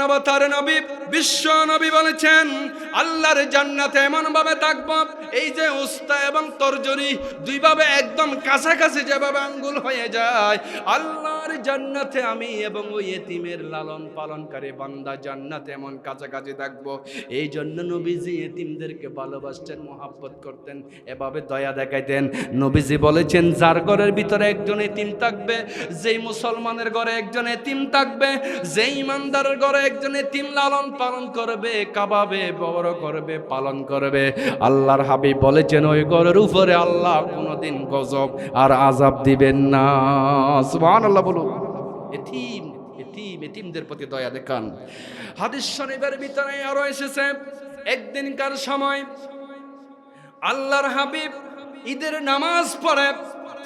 মানবতার নবী বিশ্ব নবী বলেছেন আল্লাহর জান্নাতে এমন ভাবে থাকবো, এই যে উস্তা এবং তরজরি দুইভাবে একদম কাছাকাছি যেভাবে আঙ্গুল হয়ে যায়, আল্লাহর জান্নাতে আমি এবং ওই এতিমের লালন পালনকারী বান্দা জান্নাতে এমন কাছাকাছি থাকবো। এই জন্য নবীজি এতিমদেরকে ভালোবাসতেন, মহাব্বত করতেন, এভাবে দয়া দেখাইতেন। নবীজি বলেছেন যার ঘরের ভিতরে একজন এতিম থাকবে, যেই মুসলমানের ঘরে একজন এতিম থাকবে, যেই ইমানদারের ঘরে একজন এতিম লালন পালন করবে, কাবাবে, বড় করবে, পালন করবে, আল্লাহর হাবিব বলেছেন ওই ঘরের উপরে আল্লাহ কোনোদিন গজব আর আযাব দিবেন না। সুবহানাল্লাহ বলুন। এতিম এতিম এতিমদের প্রতি দয়া দেখান। হাদিস শরীফের ভিতরে আরো এসেছে একদিনকার সময় আল্লাহর হাবিব ঈদের নামাজ পড়ে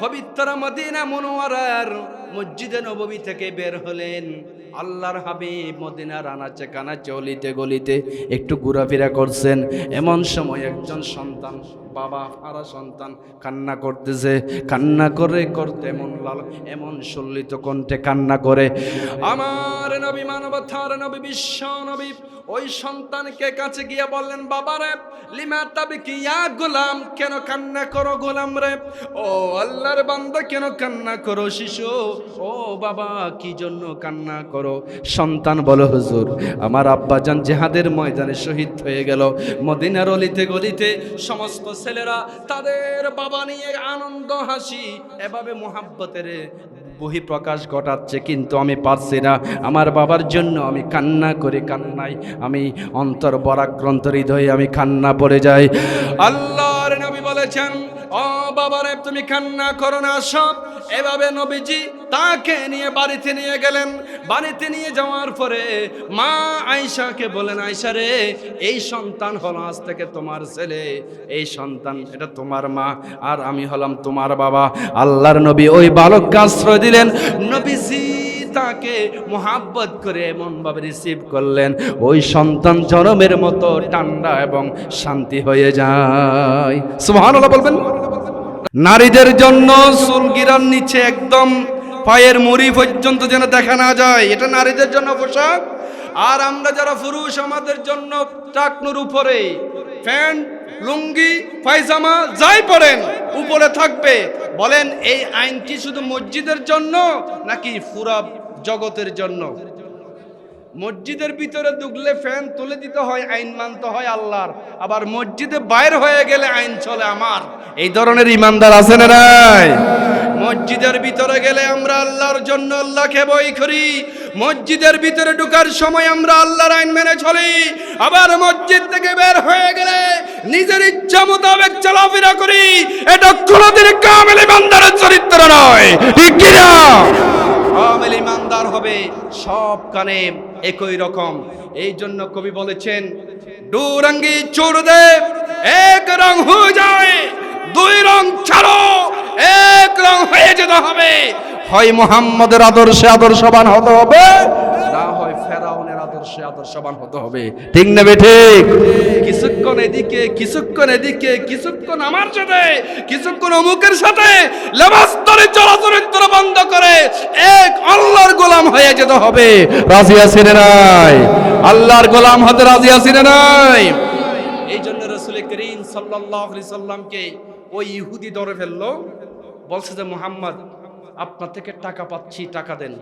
পবিত্র মদিনা মুনওয়ারার মসজিদে নববী থেকে বের হলেন। আল্লাহর হাবিব মদিনার আনাচে কানাচে অলিতে গলিতে একটু ঘোরাফেরা করছেন। এমন সময় একজন সন্তান, বাবা হারা সন্তান, কান্না করতেছে। কান্না করে করতে এমন সল্লিত কণ্ঠে কান্না করে। আমার নবী, মানবতার নবী, বিশ্ব নবী ওই সন্তানকে কাছে গিয়ে বললেন, বাবারে লিমা তাবিকি ইয়া গোলাম, কেন কান্না করো গোলাম রে? ও আল্লাহর বান্দা কেন কান্না করো শিশু? ও বাবা কি জন্য কান্না করো? সন্তান বলে, হুজুর আমার আব্বাজান জিহাদের ময়দানে শহীদ হয়ে গেল। মদিনার অলিতে গলিতে সমস্ত ছেলেরা তাদের বাবা নিয়ে আনন্দ হাসি এভাবে মুহাব্বতের বহিঃপ্রকাশ ঘটাচ্ছে, কিন্তু আমি পারছি না। আমার বাবার জন্য আমি কান্না করে কান্নাই আমি অন্তর বরাক্রান্ত হৃদয়ে আমি কান্না পড়ে যাই। আল্লাহর নবী বলেছেন, ও বাবারে তুমি কান্না করো না, সব। এভাবে নবীজি তাকে নিয়ে বাড়িতে নিয়ে গেলেন। বাড়িতে নিয়ে যাওয়ার পরে মা আয়েশাকে বলেন, আয়েশা রে এই সন্তান হলো আজ থেকে তোমার ছেলে, এই সন্তান এটা তোমার মা, আর আমি হলাম তোমার বাবা। আল্লাহর নবী ওই বালককে আশ্রয় দিলেন। নবীজি তাকে মোহাব্বত করে এমন ভাবে রিসিভ করলেন, ওই সন্তান জনমের মতো ঠান্ডা এবং শান্তি হয়ে যায়। সুবহানাল্লাহ বলবেন। নারীদের জন্য চুলগিরার নিচে একদম পায়ের মুড়ি পর্যন্ত যেন দেখা না যায়, এটা নারীদের জন্য পোশাক। আর আমরা যারা পুরুষ আমাদের জন্য টাকনুর উপরে প্যান্ট, লুঙ্গি, পায়জামা যাই পরেন উপরে থাকবে। বলেন এই আইন কি শুধু মসজিদের জন্য নাকি পুরা জগতের জন্য? মসজিদের ভিতরে ঢুকলে ফ্যান তুলে দিতে হয়, আইন মানতে হয় আল্লাহর। আবার মসজিদে বাইরে হয়ে গেলে আইন চলে আমার। এই ধরনের ইমানদার আছে না নাই? মসজিদের ভিতরে গেলে আমরা আল্লাহর জন্য আল্লাহকে ভয় করি, মসজিদের ভিতরে ঢোকার সময় আমরা আল্লাহর আইন মেনে চলি। আবার মসজিদ থেকে বের হয়ে গেলে নিজের ইচ্ছা মোতাবেক চলাফেরা করি। এটা কোনোদিন কামেল ইমানদারের চরিত্র নয়, ঠিক কি না? কামেল ইমানদার হবে সব কানে একই রকম। এই জন্য কবি বলেছেন, দু রঙ্গি চোর দে এক রং হয়ে যায়, দুই রং ছাড়ো এক রং হয়ে যেতে হবে। হয় মুহাম্মদের আদর্শে আদর্শবান হতে হবে, না হয় ফেরাউনের আদর্শে আদর্শবান হতে হবে। ঠিক না ঠিক? কিছুক্ষণ এদিকে কিছুক্ষণ এদিকে, কিছুক্ষণ আমার সাথে কিছুক্ষণ অমুকের সাথে লেবাস্তরে চলাচরিত্র বন্ধ করে এক আল্লাহর গোলাম হয়ে যেতে হবে। রাজি আছেন নাই? আল্লাহর গোলাম হতে রাজি আছেন নাই? এই জন্য রাসূল করিম সাল্লাল্লাহু আলাইহি সাল্লামকে ওই ইহুদি ধরে ফেললো, বলছে যে মুহাম্মদ আপনার থেকে টাকা পাচ্ছি, টাকা দেন।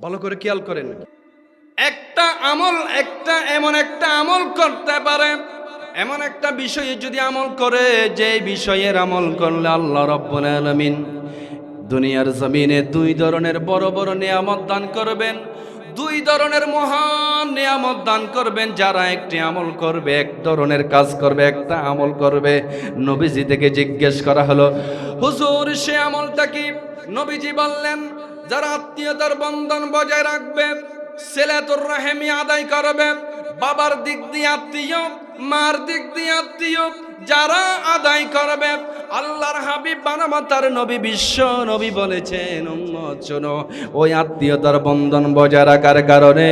ভালো করে খেয়াল করেন, একটা আমল এমন একটা আমল করতে পারে, এমন একটা বিষয়ে যদি আমল করে, যে বিষয়ের আমল করলে আল্লাহ রাব্বুল আলামিন দুনিয়ার জমিনে দুই ধরনের বড় বড় নিয়ামত দান করবেন, দুই ধরনের মহান নিয়ামত দান করবেন। যারা একটি আমল করবে, এক ধরনের কাজ করবে, একটা আমল করবে। নবীজি থেকে জিজ্ঞেস করা হলো, হুজুর সে আমলটা কি? নবীজি বললেন, যারা আত্মীয়তার বন্ধন বজায় রাখবে, সিলাতুর রাহিমি আদায় করবে, বাবার দিক দিয়ে আত্মীয়, মার দিক দিয়ে আত্মীয় যারা আদায় করবে, আল্লাহর হাবিব মানবতার নবী বিশ্ব নবী বলেছেন, উম্মত শোনো, ওই আত্মীয়তার বন্ধন বজায় রাখার কারণে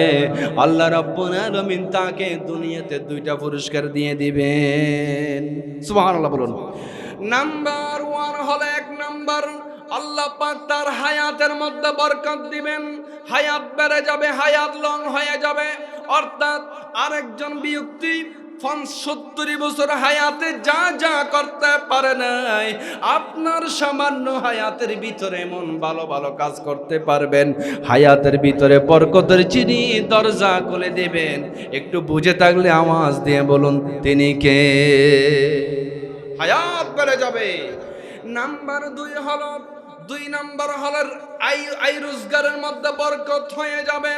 আল্লাহ রাব্বুল আলামিন তাকে দুনিয়াতে দুইটা পুরস্কার দিয়ে দিবেন। সুবহানাল্লাহ বলুন। নাম্বার 1 হলো, এক নাম্বার আল্লাহ পাক তার হায়াতের মধ্যে বরকত দিবেন, হায়াত বেড়ে যাবে, হায়াত লং হয়ে যাবে। অর্থাৎ আরেকজন ব্যক্তি ৭৫ বছর হায়াতে যা যা করতে পারে নাই, আপনার সামান্য হায়াতের ভিতরে এমন ভালো ভালো কাজ করতে পারবেন, হায়াতের ভিতরে বরকতের চিনি দরজা খুলে দেবেন। একটু বুঝে থাকলে আওয়াজ দিয়ে বলুন, তিনি কে? হায়াত বেড়ে যাবে। নাম্বার 2 হলো, 2 নম্বর হলো আয় রোজগারের মধ্যে বরকত হয়ে যাবে।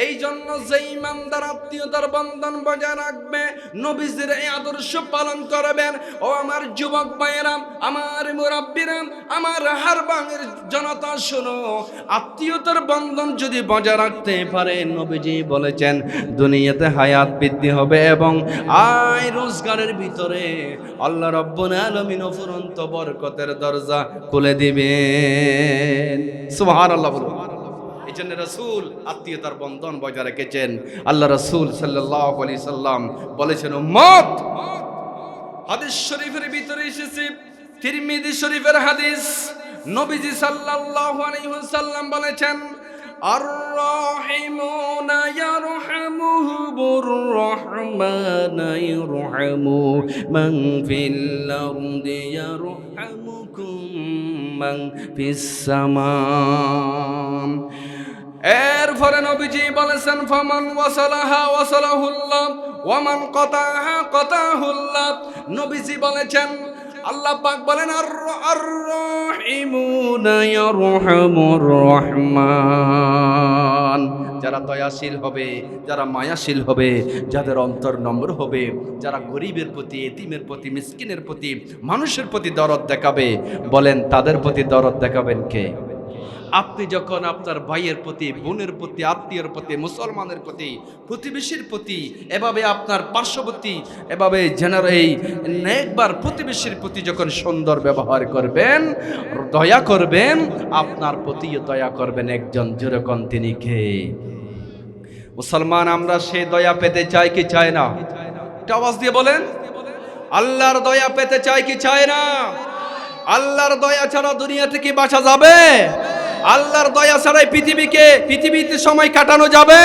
এই জন্য যে ইমানদার আত্মীয়তার বন্ধন বজায় রাখবে, নবীজির এই আদর্শ পালন করবেন। ও আমার যুবক ভাইয়েরা, আমার মুরাব্বিরা, আমার হারবাঙের জনতা, শোনো, আত্মীয়তার বন্ধন যদি বজায় রাখতে পারে, নবীজি বলেছেন দুনিয়াতে হায়াত বৃদ্ধি হবে এবং আয় রোজগারের ভিতরে আল্লাহ রাব্বুল আলামিন অফুরন্ত বরকতের দরজা খুলে দিবেন। সুবহানাল্লাহ বলুন। এই জন্য রাসূল আত্মীয়তার বন্ধন বজায় রেখেছেন। আল্লাহ রাসূল সাল্লাল্লাহু আলাইহি সাল্লাম বলেছেন, উম্মত, হাদিস শরীফের ভিতরে এসেছে, তিরমিজি শরীফের হাদিস, নবীজি সাল্লাল্লাহু আলাইহি ওয়াসাল্লাম বলেছেন, আর-রাহিমুনা ইয়ারহামুহুমুর রাহমানু ইয়ারহামু মান ফিল আরদি ইয়ারহামুকুম মান ফিস সামা। এরপরে নবীজি বলেছেন, ফামান ওয়াসালাহা ওয়াসালাহুল্লাহ ওয়া মান কাতাহা কাতাহুল্লাহ। নবীজি বলেছেন, আল্লাহ পাক বলেন, আর-রাহিমুনা ইয়ারহামুর রহমান। যারা দয়াশীল হবে, যারা মায়াশীল হবে, যাদের অন্তর নম্র হবে, যারা গরিবের প্রতি, এতিমের প্রতি, মিসকিনের প্রতি, মানুষের প্রতি দরদ দেখাবে, বলেন তাদের প্রতি দরদ দেখাবেন কে? আপনি যখন আপনার ভাইয়ের প্রতি, বোনের প্রতি, আত্মীয়ের প্রতি, মুসলমানের প্রতি, প্রতিবেশীর প্রতি, এভাবে আপনার পার্শ্ববর্তী, এভাবে এই নেকবার প্রতিবেশীর প্রতি যখন সুন্দর ব্যবহার করবেন, দয়া করবেন, আপনার প্রতিও দয়া করবেন একজন। যেরকম তিনি কে? মুসলমান আমরা সে দয়া পেতে চাই কি চাই না? একটা আওয়াজ দিয়ে বলেন, আল্লাহর দয়া পেতে চাই কি চাই না? আল্লাহর দয়া ছাড়া দুনিয়া থেকে বাঁচা যাবে? আল্লাহর দয়া ছাড়াই পৃথিবীতে সময় কাটানো যাবে?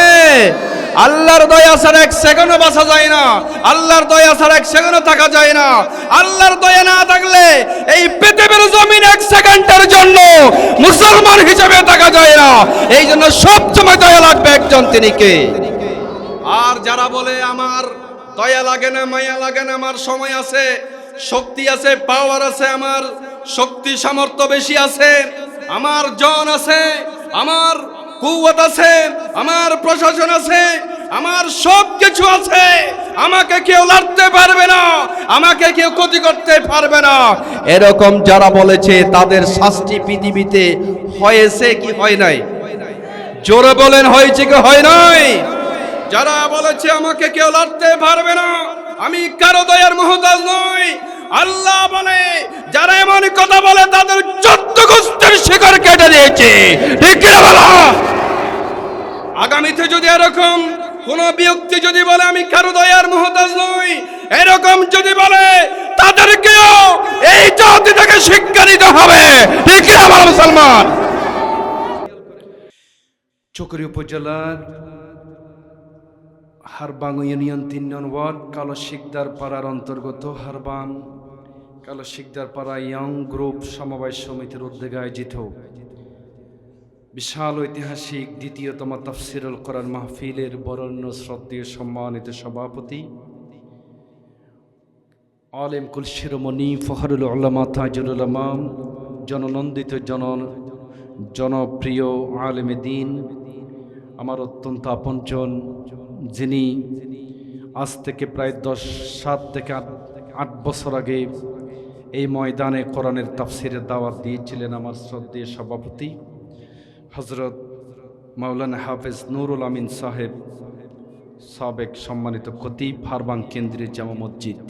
আল্লাহর দয়া ছাড়া এক সেকেন্ডও বাঁচা যায় না। আল্লাহর দয়া ছাড়া এক সেকেন্ডও থাকা যায় না। আল্লাহর দয়া না থাকলে এই পৃথিবীর জমিন এক সেকেন্ডের জন্য মুসলমান হিসেবে থাকা যায় না। এই জন্য সবসময় দয়া লাগবে একজন, তিনি কে? আর যারা বলে আমার দয়া লাগে না, মায়া লাগে না, আমার সময় আছে, শক্তি আছে, পাওয়ার আছে, আমার শক্তি সামর্থ্য বেশি আছে, আমার জন আছে, আমার কুওয়াত আছে, আমার প্রশাসন আছে, আমার সব কিছু আছে, আমাকে কেউ লড়তে পারবে না, আমাকে কেউ ক্ষতি করতে পারবে না, এরকম যারা বলেছে তাদের শাস্তি পৃথিবীতে হয়েছে কি হয় নাই? জোরে বলেন, হয়েছে কি হয় নাই? যারা বলেছে আমাকে কেউ লড়তে পারবে না, আমি কারো দয়ার মুহতাজ নই, আল্লাহ বলে যারা এমন কথা বলে তাদের 14 গোষ্ঠীর শিকড় কেটে দিয়েছে। ঠিক কি বলো? আগামীতে যদি এরকম কোন ব্যক্তি যদি বলে আমি কারো দয়ার মুহতাজ নই, এরকম যদি বলে, তাদেরকেও এই জাতি থেকে শিক্ষা দিতে হবে। ঠিক কি বলো মুসলমান? চকরি উপজেলার হারবাং ইউনিয়ন 3 নং ওয়ার্ড কালো শিকদার পাড়ার অন্তর্গত হারবাং কালো শিকদার পাড়া ইয়ং গ্রুপ সমবায় সমিতির উদ্যোগে আয়োজিত বিশাল ঐতিহাসিক দ্বিতীয়তম তাফসিরুল কোরআন মাহফিলের বরেণ্য শ্রদ্ধেয় সম্মানিত সভাপতি আলেম কুল শিরোমণি ফখরুল উলামা তাজুল উলামা, জননন্দিত জনপ্রিয় আলেমে দ্বীন, আমার অত্যন্ত আপনজন, যিনি আজ থেকে প্রায় 7 থেকে 8 বছর আগে এই ময়দানে কোরআনের তাফসিরের দাওয়াত দিয়েছিলেন আমার শ্রদ্ধেয় সভাপতি হযরত মাওলানা হাফেজ নুরুল আমিন সাহেব, সাবেক সম্মানিত খতিব হারবাং কেন্দ্রীয় জামা মসজিদ।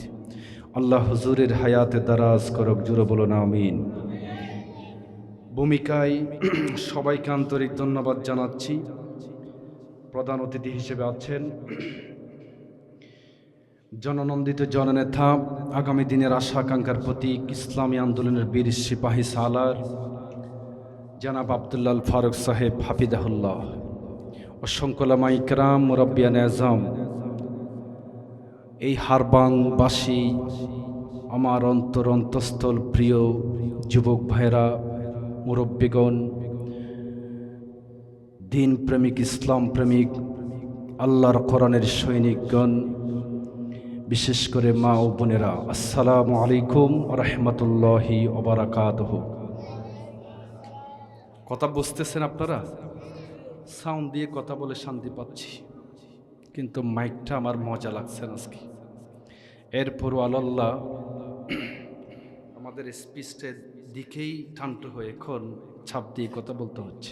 আল্লাহ হুজুরের হায়াতে দারাজ করুক, জোরে বলুন আমিন। ভূমিকায় সবাইকে আন্তরিক ধন্যবাদ জানাচ্ছি। প্রধান অতিথি হিসেবে আছেন জননন্দিত জননেতা, আগামী দিনের আশা আকাঙ্ক্ষার প্রতীক, ইসলামী আন্দোলনের বীর সিপাহী সালার জনাব আব্দুল্লাহ ফারুক সাহেব হাফিজাহুল্লাহ, অসংখ্য উলামা ইকরাম, মুরাব্বিয়ান আযম, এই হারবাংবাসী, আমার অন্তরস্থল প্রিয় যুবক ভাইরা, মুরব্বিগণ, দিন প্রেমিক, ইসলাম প্রেমিক, আল্লাহর কোরআনের সৈনিকগণ, বিশেষ করে মা ও বোনেরা, আসসালামু আলাইকুম ওয়া রাহমাতুল্লাহি ওয়া বারাকাতুহু। কথা বুঝতেছেন আপনারা? সাউন্ড দিয়ে কথা বলে শান্তি পাচ্ছি, কিন্তু মাইকটা আমার মজা লাগছে না আজকে। এরপরও আল্লাহ আমাদের স্পিচের দিকেই টানতে হয়ে এখন ছাপ দিয়ে কথা বলতে হচ্ছে।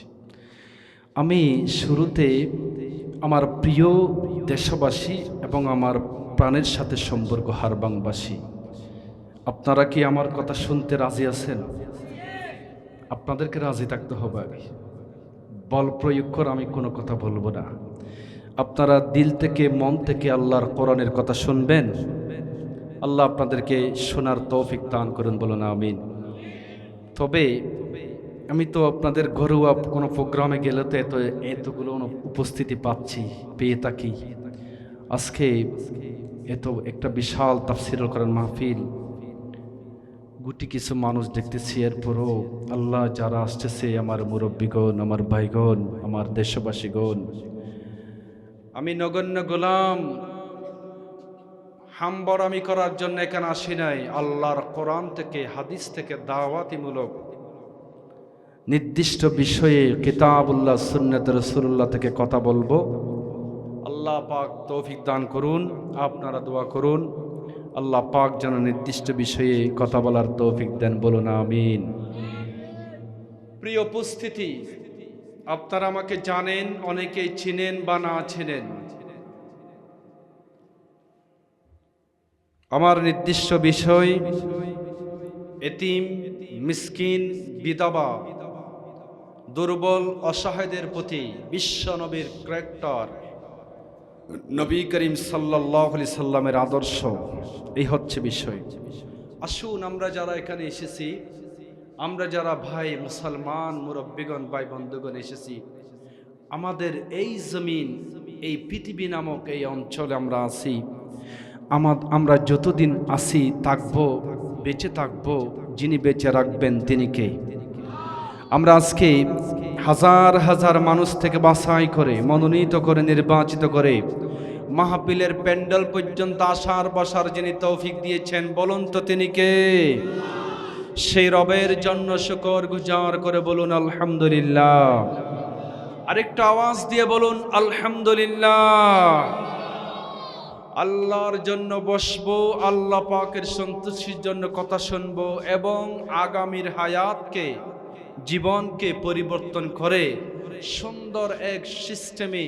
আমি শুরুতে আমার প্রিয় দেশবাসী এবং আমার প্রাণের সাথে সম্পর্ক হারবাংবাসী, আপনারা কি আমার কথা শুনতে রাজি আছেন? আপনাদেরকে রাজি থাকতে হবে। বল প্রয়োগ করে আমি কোনো কথা বলবো না। আপনারা দিল থেকে, মন থেকে আল্লাহর কোরআনের কথা শুনবেন। আল্লাহ আপনাদেরকে শোনার তৌফিক দান করুন, বলুন আমিন। তবে আমি তো আপনাদের ঘরোয়া কোনো প্রোগ্রামে গেলে তো এতগুলো উপস্থিতি পেয়ে থাকি। আজকে এত একটা বিশাল তাফসীরুল কোরআন মাহফিল, গুটি কিছু মানুষ দেখতেছি। এরপরও আল্লাহ যারা আসতেছে, আমার মুরব্বীগণ, আমার ভাইগণ, আমার দেশবাসীগণ, আমি নগণ্য গোলাম, হামবড়ামি করার জন্য এখানে আসি নাই। আল্লাহর কোরআন থেকে, হাদিস থেকে, দাওয়াতিমূলক নির্দিষ্ট বিষয়ে কিতাবুল্লাহ, সুন্নাত রাসূলুল্লাহ থেকে কথা বলবো। আল্লাহ পাক তৌফিক দান করুন। আপনারা দোয়া করুন আল্লাহ পাক যেন নির্দিষ্ট বিষয়ে কথা বলার তৌফিক দেন, বলুন আমিন। প্রিয় উপস্থিতি, আপনারা আমাকে জানেন, অনেকেই চিনেন বা না চিনেন। আমার নির্দিষ্ট বিষয় এতিম, মিসকিন, বিধবা, দুর্বল, অসহায়দের প্রতি বিশ্ব নবীর ক্যারেক্টার, নবী করিম সাল্লাল্লাহু আলাইহি সাল্লামের আদর্শ, এই হচ্ছে বিষয়। আসুন আমরা যারা এখানে এসেছি, আমরা যারা ভাই মুসলমান, মুরব্বিগণ, ভাই বন্ধুগণ এসেছি, আমাদের এই জমিন, এই পৃথিবী নামক এই অঞ্চলে আমরা আছি, আমরা যতদিন আছি থাকবো, বেঁচে থাকবো, যিনি বেঁচে রাখবেন তিনি কে? আমরা আজকে হাজার হাজার মানুষ থেকে বাছাই করে, মনোনীত করে, নির্বাচিত করে মাহফিলের প্যান্ডেল পর্যন্ত আসার বসার যিনি তৌফিক দিয়েছেন, বলুন তো তিনি কে? সেই রবের জন্য শুকর গুজার করে বলুন আলহামদুলিল্লাহ। আরেকটা আওয়াজ দিয়ে বলুন আলহামদুলিল্লাহ। আল্লাহর জন্য বসবো, আল্লাহ পাকের সন্তুষ্টির জন্য কথা শুনবো এবং আগামীর হায়াতকে, জীবনকে পরিবর্তন করে সুন্দর এক সিস্টেমে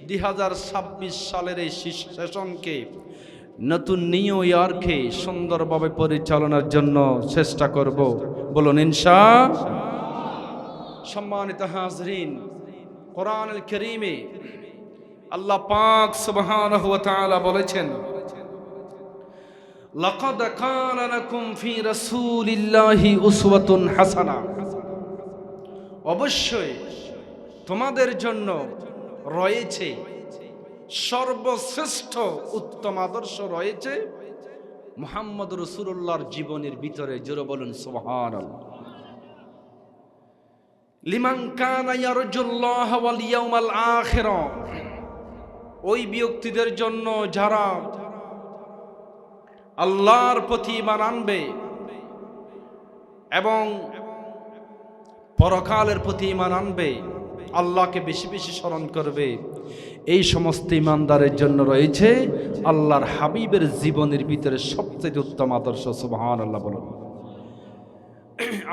2026 সালের এই সেশনকে, নতুন নিউ ইয়ারকে সুন্দরভাবে পরিচালনার জন্য চেষ্টা করব, বলুন ইনশাআল্লাহ। সম্মানিত হাজরিন, কোরআনুল কারীমে আল্লাহ পাক সুবহানাহু ওয়া তাআলা বলেছেন, লাকাদ কানা লাকুম ফি রাসূলিল্লাহি উসওয়াতুন হাসানা, অবশ্যই তোমাদের জন্য রয়েছে সর্বশ্রেষ্ঠ উত্তম আদর্শ, রয়েছে মুহাম্মদ রাসূলুল্লাহর জীবনের ভিতরে। জোরে বলুন সুবহানাল্লাহ। লিমান কানা ইয়ারজুল্লাহ ওয়াল ইয়াউমাল আখির, ওই ব্যক্তিদের জন্য যারা আল্লাহর প্রতি ঈমান আনবে এবং পরকালের প্রতি ঈমান আনবে, আল্লাহকে বেশি বেশি স্মরণ করবে, এই সমস্ত ঈমানদারের জন্য রয়েছে আল্লাহর হাবিবের জীবনের ভিতরে সবচেয়ে উত্তম আদর্শ। সুবহানাল্লাহ বলুন।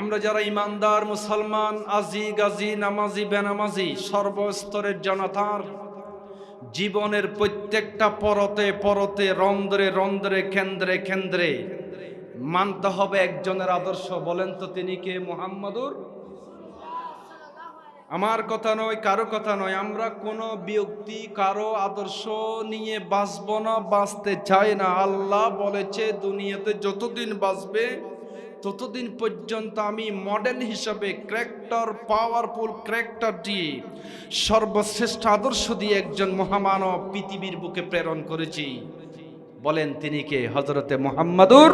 আমরা যারা ঈমানদার মুসলমান, আজি গাজী, নামাজি, বেনামাজি, সর্বস্তরের জনতার জীবনের প্রত্যেকটা পরতে পরতে, রন্ধ্রে রন্ধ্রে, কেন্দ্রে কেন্দ্রে মানতে হবে একজনের আদর্শ। বলেন তো তিনি কে? মুহাম্মদুর। আমার কথা নয়, কারো কথা নয়। আমরা কোনো ব্যক্তি, কারো আদর্শ নিয়ে বাঁচব না, বাঁচতে চাই না। আল্লাহ বলেছে দুনিয়াতে যতদিন বাঁচবে ততদিন পর্যন্ত আমি মডেল হিসাবে ক্যারেক্টার, পাওয়ারফুল ক্যারেক্টার দিয়ে, সর্বশ্রেষ্ঠ আদর্শ দিয়ে একজন মহামানব পৃথিবীর বুকে প্রেরণ করেছি। বলেন তিনি কে? হযরতে মুহাম্মাদুর।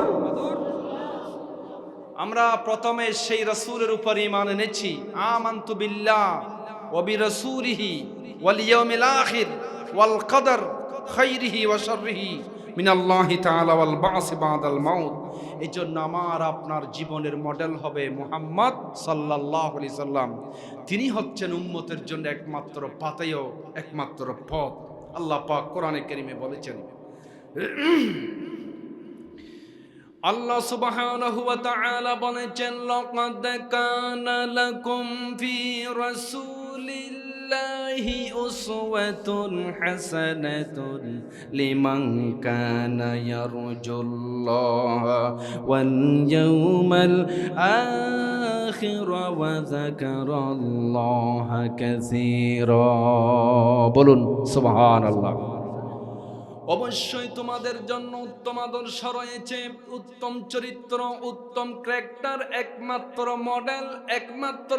আমরা প্রথমে সেই রাসূলের উপর ঈমান এনেছি। আমানতু বিল্লাহ ওয়া বিরাসূলিহি ওয়াল ইয়াউমিল আখির ওয়াল কদর খাইরিহি ওয়া শাররিহি মিনাল্লাহি তাআলা ওয়াল বা'স বা'দাল মাউত। এজন্য আমার আপনার জীবনের মডেল হবে মুহাম্মদ সাল্লাল্লাহু আলাইহি সাল্লাম। তিনি হচ্ছেন উম্মতের জন্য একমাত্র পাথেয়, একমাত্র পথ। আল্লাহ পাক কোরআনে কারীমে বলেছেন, আল্লাহ সুবহানাহু ওয়া তাআলা বলেছেন, লাকাদ কানা লাকুম ফি রাসূলিল্লাহি উসওয়াতুন হাসানাতুন লিমান কানা ইয়ারজুল্লাহা ওয়াল ইয়াউমাল আখির ওয়া যাকারাল্লাহা কাসীরা। বলুন সুবহানাল্লাহ। অবশ্যই তোমাদের জন্য উত্তম আদর্শ রয়েছে, উত্তম চরিত্র, উত্তম ক্যারেক্টার, একমাত্র মডেল, একমাত্র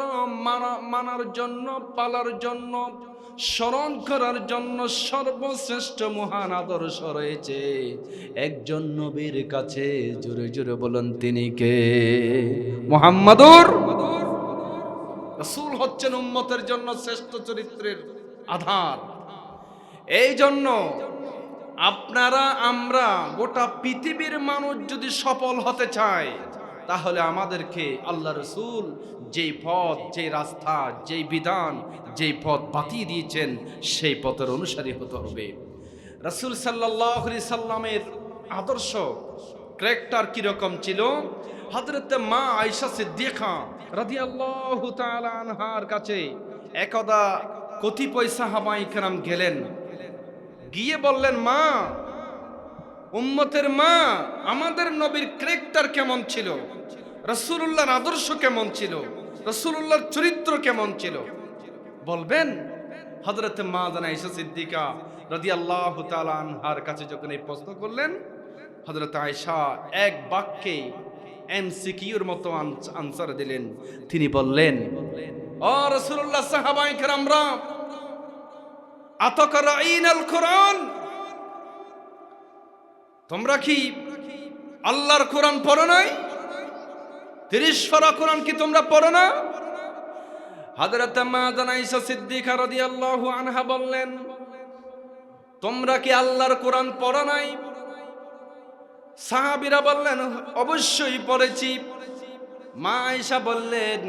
মানার জন্য, পালার জন্য, স্মরণ করার জন্য সর্বশ্রেষ্ঠ মহান আদর্শ রয়েছে একজন নবীর কাছে। জোরে জোরে বলুন তিনি কে? মুহাম্মাদুর রাসূল হচ্ছেন উম্মতের জন্য শ্রেষ্ঠ চরিত্রের আধার। এই জন্য আপনারা, আমরা, গোটা পৃথিবীর মানুষ যদি সফল হতে চায়, তাহলে আমাদেরকে আল্লাহ রাসূল যেই পথ, যেই রাস্তা, যেই বিধান, যেই পথ বাতিয়ে দিয়েছেন সেই পথের অনুসারী হতে হবে। রাসূল সাল্লাল্লাহু আলাইহি সাল্লামের আদর্শ ক্যারেক্টার কিরকম ছিল? হযরতে মা আয়েশা সিদ্দিকা রাদিয়াল্লাহু তাআলা আনহার কাছে একদা কতিপয় সাহাবায়ে কেরাম গেলেন, গিয়ে বললেন, মা, উম্মতের মা, আমাদের নবীর ক্যারেক্টার কেমন ছিল, রাসূলুল্লাহর আদর্শ কেমন ছিল, রাসূলুল্লাহর চরিত্র কেমন ছিল বলবেন? হযরতে মা আয়েশা সিদ্দিকা রাদিয়াল্লাহু তাআলা আনহার কাছে যখন এই প্রশ্ন করলেন, হযরত আয়েশা এক বাক্যে এমসিকিউর মতো আনসার দিলেন। তিনি বললেন, ও রাসূলুল্লাহ, সাহাবায়ে কেরামরা, আতাকরাইনাল কোরআন, তোমরা কি আল্লাহর কোরআন পড়ো নাই? 30 পারা কোরআন কি তোমরা পড়ো না? হযরত মা আয়েশা সিদ্দিকা রাদিয়াল্লাহু আনহা বললেন, তোমরা কি আল্লাহর কোরআন পড়ো নাই? সাহাবীরা বললেন, অবশ্যই পড়েছি। মা আয়েশা বললেন,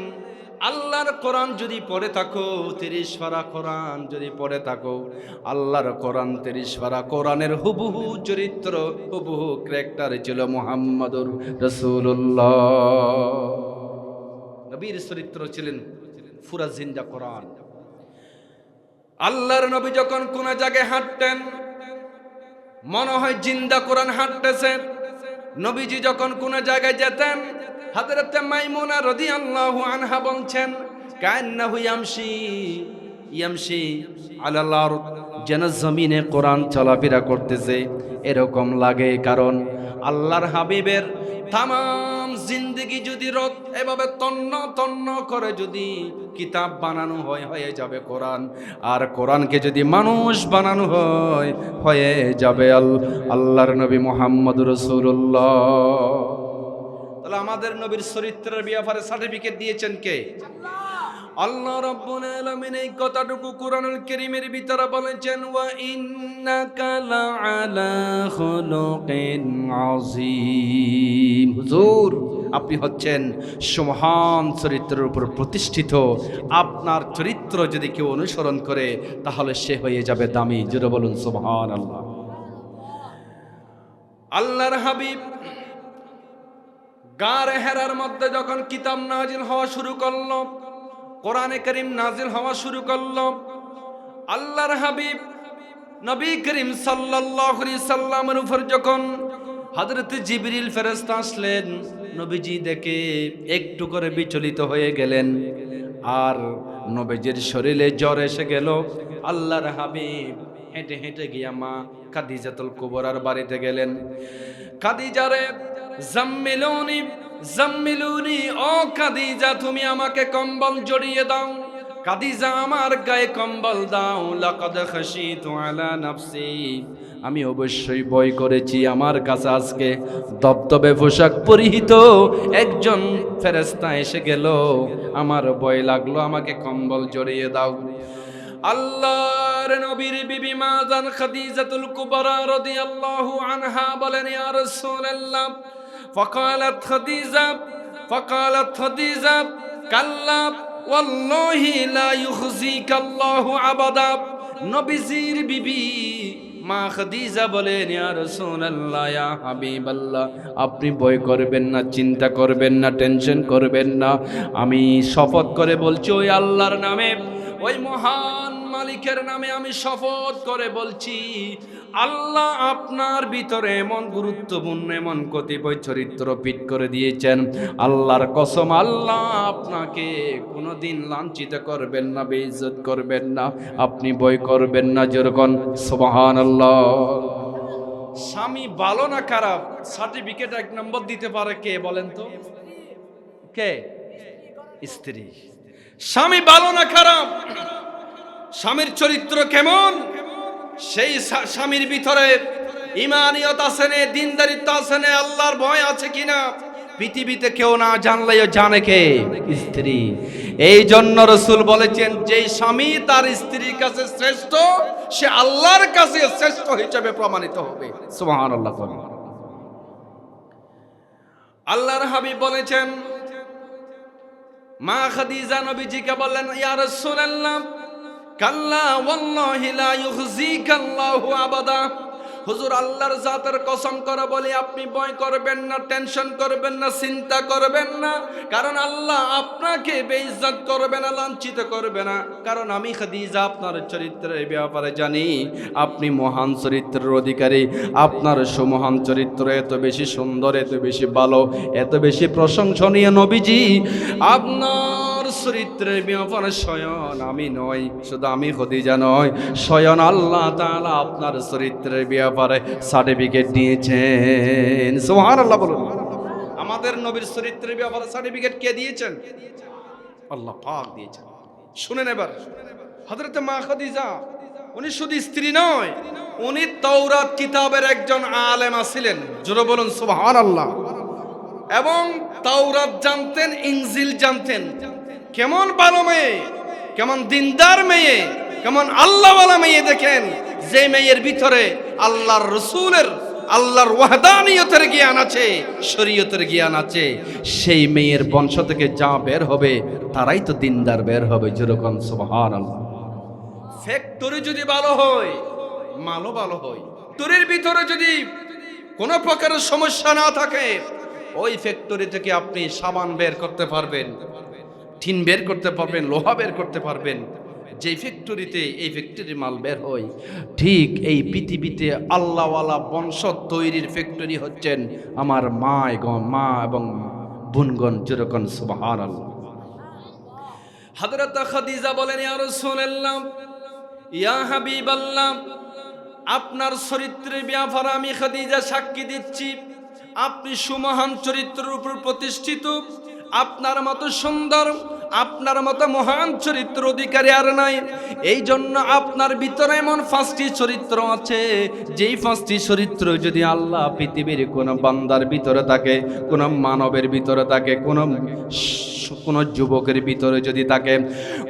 আল্লাহর কোরআন যদি পড়ে থাকো, 30 পারা কোরআন যদি পড়ে থাকো, আল্লাহর কোরআন 30 পারা কোরআনের হুবহু চরিত্র, হুবহু ক্যারেক্টার ছিল মুহাম্মাদুর রাসূলুল্লাহ। নবীর চরিত্র ছিলেন পুরা জিন্দা কোরআন। আল্লাহর নবী যখন কোন জায়গায় হাঁটতেন, মনে হয় জিন্দা কোরআন হাঁটতেছে। নবীজি যখন কোন জায়গায় যেতেন, হযরতে মাইমুনা রাদিয়াল্লাহু আনহা বলছেন, কান্নাহু ইয়ামশি আলাল আরদ, যেন জমিনে কোরআন চলাফেরা করতেছে এরকম লাগে। কারণ আল্লাহর হাবিবের তামাম জিন্দেগি যদি রত এভাবে তন্ন তন্ন করে যদি কিতাব বানানো হয়, হয়ে যাবে কোরআন। আর কোরআনকে যদি মানুষ বানানো হয়, হয়ে যাবে আল্লাহর নবী মুহাম্মদুর রাসূলুল্লাহ। তাহলে আমাদের নবীর চরিত্রের ব্যাপারে সার্টিফিকেট দিয়েছেন কে? আল্লাহ রাব্বুল আলামিন। এই কথাটুকু কোরআনুল কারীমের ভিতরে বলেছেন, ওয়া ইন্নাকা লাআলা খুলুকিন আযীম। হুজুর, আপনি হচ্ছেন সুমহান চরিত্রের উপর প্রতিষ্ঠিত। আপনার চরিত্র যদি কেউ অনুসরণ করে, তাহলে সে হয়ে যাবে দামি। জোরে বলুন সুবহানাল্লাহ। আল্লাহর হাবিব গারে হেরার মধ্যে যখন কিতাব নাজিল হওয়া শুরু করলো, কোরআনে কারীম নাজিল হওয়া শুরু করলো, আল্লাহর হাবিব নবী করিম সাল্লাল্লাহু আলাইহি সাল্লামের উপর যখন হযরত জিবরিল ফেরেশতা আসলেন, নবীজি দেখে একটু করে বিচলিত হয়ে গেলেন। আর নবীজির শরীরে জ্বর এসে গেল। আল্লাহর হাবিব হেঁটে হেঁটে গিয়া মা খাদিজাতুল কুবরার বাড়িতে গেলেন। খাদিজারে জাম্মিলুনি জাম্মিলুনি, ও খাদিজা তুমি আমাকে কম্বল জড়িয়ে দাও। খাদিজা আমার গায়ে কম্বল দাও। লাকাদ খাশিতু আলা নাফসি, আমি অবশ্যই ভয় করেছি। আমার কাছে আজকে দবদবে পোশাক পরিহিত একজন ফেরেশতা এসে গেল, আমার ভয় লাগলো, আমাকে কম্বল জড়িয়ে দাও। আল্লাহর নবীর বিবি মা জান খাদিজাতুল কুবরা রাদিয়াল্লাহু আনহা বলেন, ইয়া রাসূলুল্লাহ, ফাকালাত খাদিজা কাল্লা ওয়াল্লাহি লা ইউখজিকাল্লাহু আবাদা। নবীজির বিবি মা খাদিজা বলেন, ইয়া রাসূলুল্লাহ, ইয়া হাবিবাল্লাহ, আপনি ভয় করবেন না, চিন্তা করবেন না, টেনশন করবেন না। আমি শপথ করে বলছি ওই আল্লাহর নামে, ওই মহান মালিকের নামে আমি শপথ করে বলছি, আল্লাহ আপনার ভিতরে এমন গুরুত্বপূর্ণ এমন কতিপয় চরিত্র ফিট করে দিয়েছেন। আল্লাহর কসম, আল্লাহ আপনাকে কোনোদিন লাঞ্ছিত করবেন না, বেইজ্জত করবেন না। আপনি ভয় করবেন না। যেরকম সুবহানাল্লাহ। স্বামী ভালো না খারাপ, সার্টিফিকেট 1 নম্বর দিতে পারে কে বলেন তো? কে? স্ত্রী। স্বামী ভালো না খারাপ, স্বামীর চরিত্র কেমন, সেই স্বামীর ভিতরে ঈমানিয়ত আছে না, দ্বীনদারিত্ব আছে না, আল্লাহর ভয় আছে কিনা, পৃথিবীতে কেউ না জানলেও জানে কে? স্ত্রী। এই জন্য রাসূল বলেছেন, যেই স্বামী তার স্ত্রীর কাছে শ্রেষ্ঠ, সে আল্লাহর কাছে শ্রেষ্ঠ হিসেবে প্রমাণিত হবে। সুবহানাল্লাহ। আল্লাহর হাবিব বলেছেন, মা খাদিজা নবীজিকে বললেন, ইয়া রাসূলুল্লাহ, কাল্লা ওয়াল্লাহি লা ইউখজিকাল্লাহু আবাদা। হুজুর, আল্লাহর জাতের কসম করে বলি, আপনি ভয় করবেন না, টেনশন করবেন না, চিন্তা করবেন না, কারণ আল্লাহ আপনাকে বেইজ্জত করবে না, লাঞ্ছিত করবে না। কারণ আমি খাদিজা আপনার চরিত্রের ব্যাপারে জানি, আপনি মহান চরিত্রের অধিকারী। আপনার সুমহান চরিত্র এত বেশি সুন্দর, এত বেশি ভালো, এত বেশি প্রশংসনীয় নবীজি, আপনার চরিত্রের ব্যাপারে স্বয়ং আমি নয়, শুধু আমি খাদিজা নয়, স্বয়ং আল্লাহ তাআলা আপনার চরিত্রের ব্যাপারে সার্টিফিকেট দিয়েছেন। সুবহানাল্লাহ বলুন। আমাদের নবীর চরিত্রের ব্যাপারে সার্টিফিকেট কে দিয়েছেন? আল্লাহ পাক দিয়েছেন। শুনেন এবার, হযরত মা খাদিজা উনি শুধু স্ত্রী নয়, উনি তাওরাত কিতাবের একজন আলেম ছিলেন। জোরে বলুন সুবহানাল্লাহ। এবং তাওরাত জানতেন, ইনজিল জানতেন। কেমন ভালো মেয়ে, কেমন দিনদার মেয়ে, কেমন আল্লাহওয়ালা মেয়ে। দেখেন, যে মেয়ের ভিতরে আল্লাহর রাসূলের, আল্লাহর ওয়াহদানিয়তের জ্ঞান আছে, শরীয়তের জ্ঞান আছে, সেই মেয়ের বংশ থেকে যা বের হবে তারাই তো দিনদার বের হবে। যেরকম সুবহানাল্লাহ। ফ্যাক্টরি যদি ভালো হয়, মালও ভালো হয়। ফ্যাক্টরির ভিতরে যদি কোনো প্রকারের সমস্যা না থাকে, ওই ফ্যাক্টরি থেকে আপনি সাবান বের করতে পারবেন, টিন বের করতে পারবেন, লোহা বের করতে পারবেন। যে ফ্যাক্টরিতে এই ফ্যাক্টরির মাল বের হয়, ঠিক এই পৃথিবীতে আল্লাহওয়ালা বংশ তৈরির ফ্যাক্টরি হচ্ছেন আমার মা এবং বোনগণ। যেরকম সুবহানাল্লাহ। হযরত খাদিজা বলেন, ইয়া রাসূলুল্লাহ, ইয়া হাবিবাল্লাহ, আপনার চরিত্রের ব্যাপারে আমি খাদিজা সাক্ষী দিচ্ছি, আপনি সুমহান চরিত্রের উপর প্রতিষ্ঠিত। আপনার মতো সুন্দর, আপনার মতো মহান চরিত্র অধিকারী আর নাই। এই জন্য আপনার ভিতরে এমন 5টি চরিত্র আছে, যেই 5টি চরিত্র যদি আল্লাহ পৃথিবীর কোন বান্দার ভিতরে থাকে, কোন মানবের ভিতরে থাকে, কোন যুবকের ভিতরে যদি থাকে,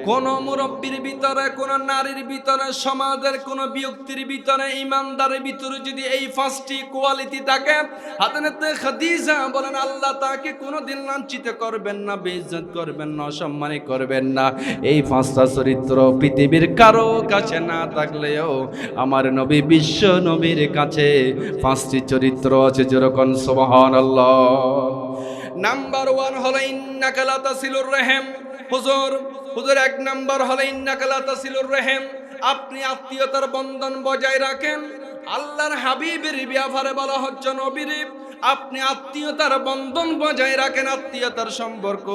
কোন মুরব্বীর ভিতরে, কোন নারীর ভিতরে, সমাজের কোন ব্যক্তির ভিতরে, ইমানদারের ভিতরে যদি এই 5টি কোয়ালিটি থাকে, হযরত খাদিজা বলেন, আল্লাহ তাকে কোনোদিন লাঞ্ছিত করবেন না, বেইজ্জত করবেন না, অসম্মানী করবেন না। এই 5টা চরিত্র পৃথিবীর কারো কাছে না থাকলেও আমার নবী, বিশ্ব নবীর কাছে 5টি চরিত্র আছে। যেরকম সুবহানাল্লাহ। নাম্বার 1 হলো ইন্নাকা লা তাসিলুর রহিম। হুজুর 1 নাম্বার হলো ইন্নাকা লা তাসিলুর রহিম, আপনি আত্মীয়তার বন্ধন বজায় রাখেন। আল্লাহর হাবিবের ব্যাপারে বলা হচ্ছে, নবীর আপনি আত্মীয়তার বন্ধন বজায় রাখেন, আত্মীয়তার সম্পর্ক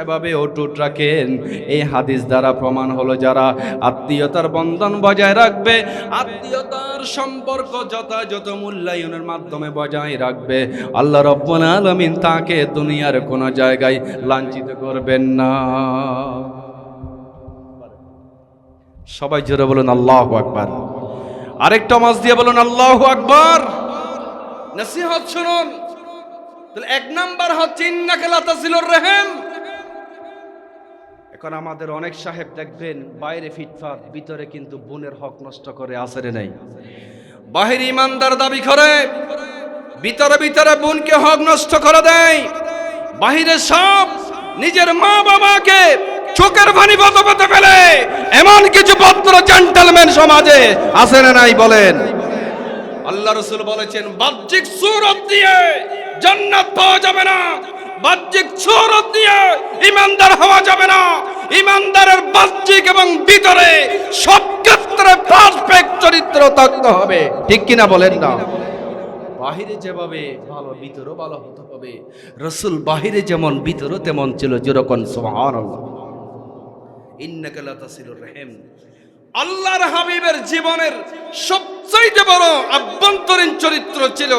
এভাবে অটুট রাখেন। এই হাদিস দ্বারা প্রমাণ হলো যারা আত্মীয়তার বন্ধন বজায় রাখবে, আত্মীয়তার সম্পর্ক যথাযথ মূল্যায়নের মাধ্যমে বজায় রাখবে, আল্লাহ রাব্বুল আলামিন তাকে দুনিয়ার কোনো জায়গায় লাঞ্ছিত করবেন না। সবাই জোরে বলুন আল্লাহু আকবার। আরেকটা মাস দিয়ে বলুন আল্লাহু আকবার। নসিহত শুনুন। তাহলে এক নাম্বার হচ্ছে ইন্নাকা লা তাসিলুর রহিম। এখন আমাদের অনেক সাহেব দেখবেন বাইরে ফিটফাট, ভিতরে কিন্তু বোনের হক নষ্ট করে, আসরে নাই। বাহিরে ইমানদার দাবি করে, ভিতরে ভিতরে বোনকে হক নষ্ট করে দেয়। বাহিরে সব নিজের মা বাবাকে চোখের পানি পথে ফেলে এমন কিছু ভদ্র জেন্টলম্যান সমাজে আছে না নাই বলেন? আল্লাহ রাসূল বলেছেন বাহ্যিক সূরত দিয়ে জান্নাত পাওয়া যাবে না, বাহ্যিক সূরত দিয়ে ঈমানদার হওয়া যাবে না। ঈমানদারের বাহ্যিক এবং ভিতরে সব ক্ষেত্রে পারফেক্ট চরিত্র থাকতে হবে, ঠিক কিনা বলেন না? বাহিরে যেভাবে ভালো ভিতরও ভালো হতে হবে। রাসূল বাহিরে যেমন ভিতরও তেমন ছিল। যেরকম সুবহানাল্লাহ। ইন্নাকা লা তাসিলুর রহিম। আল্লাহর হাবিবের জীবনের সবচেয়ে বড় আভ্যন্তরীণ চরিত্র ছিল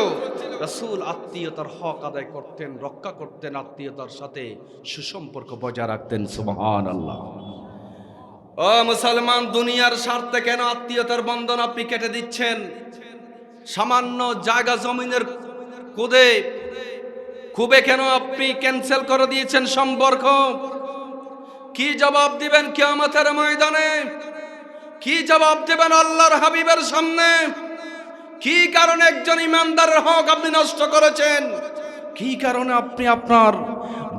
রাসূল আত্মীয়তার হক আদায় করতেন, রক্ষা করতেন, আত্মীয়তার সাথে সুসম্পর্ক বজায় রাখতেন। সুবহানাল্লাহ। ও মুসলমান, দুনিয়ার স্বার্থে কেন আত্মীয়তার বন্ধন আপনি কেটে দিচ্ছেন? সামান্য জায়গা জমিনের খুবে কেন আপনি ক্যান্সেল করে দিয়েছেন সম্পর্ক? কি জবাব দিবেন কিয়ামতের ময়দানে? কি জবাব দেবেন আল্লাহর হাবিবের সামনে? কি কারণে একজন ইমানদারের হক আপনি নষ্ট করেছেন? কি কারণে আপনি আপনার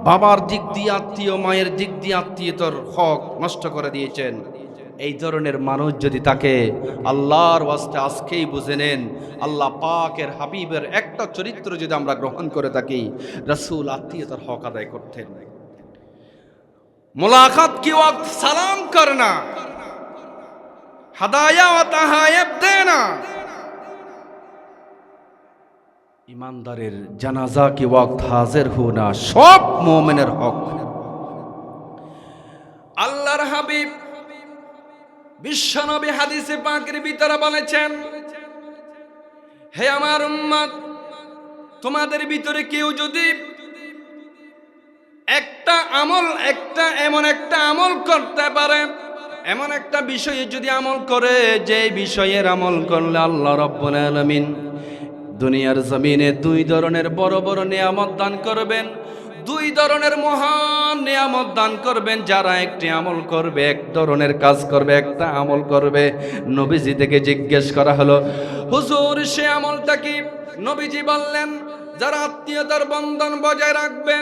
বাবার দিক দিয়ে আত্মীয়, মায়ের দিক দিয়ে আত্মীয়তার হক নষ্ট করে দিয়েছেন? এই ধরনের মানুষ যদি তাকে আল্লাহর ওয়াস্তে আজকেই বুঝে নেন, আল্লাহ পাকের হাবিবের একটা চরিত্র যদি আমরা গ্রহণ করে থাকি, রাসূল আত্মীয়তার হক আদায় করতেন। মুলাকাত কি ওয়াক্ত সালাম করনা, হাদায়া ওয়া তাহায়েব দেনা। ইমানদারের জানাজা কি ওয়াক্ত হাজির হোনা, সব মুমিনের হক। আল্লাহর হাবিব বিশ্বনবী হাদিসে পাকের ভিতরে বলেছেন, হে আমার উম্মত, তোমাদের ভিতরে কেউ যদি এমন একটা আমল করতে পারে, এমন একটা বিষয়ে যদি আমল করে, যে বিষয়ের আমল করলে আল্লাহ রাব্বুল আলামিন দুনিয়ার জমিনে দুই ধরনের বড় বড় নিয়ামত দান করবেন, দুই ধরনের মহান নিয়ামত দান করবেন। যারা একটি আমল করবে, এক ধরনের কাজ করবে, একটা আমল করবে। নবীজি থেকে জিজ্ঞেস করা হলো, হুজুর সে আমলটা কি? নবীজি বললেন, যারা আত্মীয়তার বন্ধন বজায় রাখবে,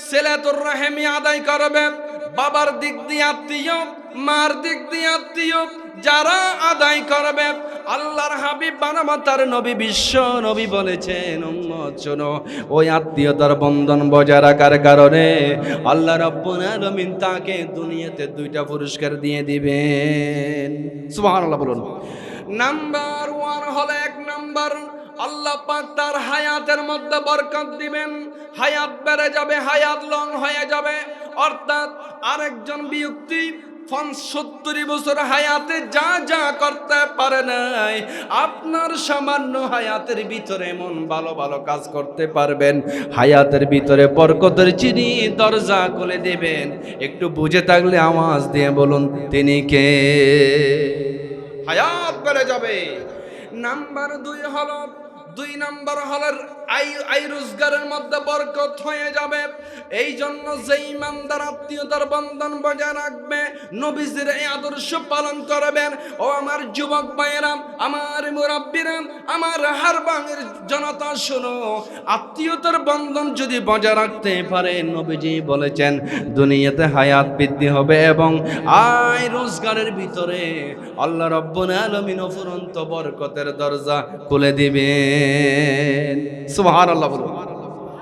সিলাতুর রাহিম আদায় করবে, বাবার দিক দিয়ে আত্মীয়, মার দিক দিয়ে আত্মীয় যারা আদায় করবে, আল্লাহর হাবিব বানামাতার নবী বিশ্ব নবী বলেছেন, উম্মত শোনো, ওই আত্মীয়তার বন্ধন বজায় রাখার কারণে আল্লাহ রাব্বুল আলামিন তাকে দুনিয়াতে দুইটা পুরস্কার দিয়ে দিবেন। সুবহানাল্লাহ বলুন। নাম্বার 1 হলো, এক নাম্বার আল্লাহ পাক তার হায়াতের মধ্যে বরকত দিবেন, হায়াত বেড়ে যাবে, হায়াত লং হয়ে যাবে। অর্থাৎ আরেকজন ব্যক্তি 75 বছর হায়াতে যা যা করতে পারে নাই, আপনার সামান্য হায়াতের ভিতরে এমন ভালো ভালো কাজ করতে পারবেন, হায়াতের ভিতরে বরকতের চিনি দরজা খুলে দেবেন। একটু বুঝে থাকলে আওয়াজ দিয়ে বলুন, তিনি কে? হায়াত বেড়ে যাবে। নাম্বার 2 নাম্বার হলো আই রোজগারের মধ্যে বরকত হয়ে যাবে। এই জন্য যে ইমানদার আত্মীয়তার বন্ধন বজায় রাখবে, নবীজির এই আদর্শ পালন করবেন, ও আমার যুবক ভাইয়েরা, আমার মুরাব্বিরা, আমার হারবাঙের জনতা শোনো, আত্মীয়তার বন্ধন যদি বজায় রাখতে পারে, নবীজি বলেছেন দুনিয়াতে হায়াত বৃদ্ধি হবে এবং আয় রোজগারের ভিতরে আল্লাহ রাব্বুল আলামিন অফুরন্ত বরকতের দরজা খুলে দিবেন। সুবহানাল্লাহ বলুন।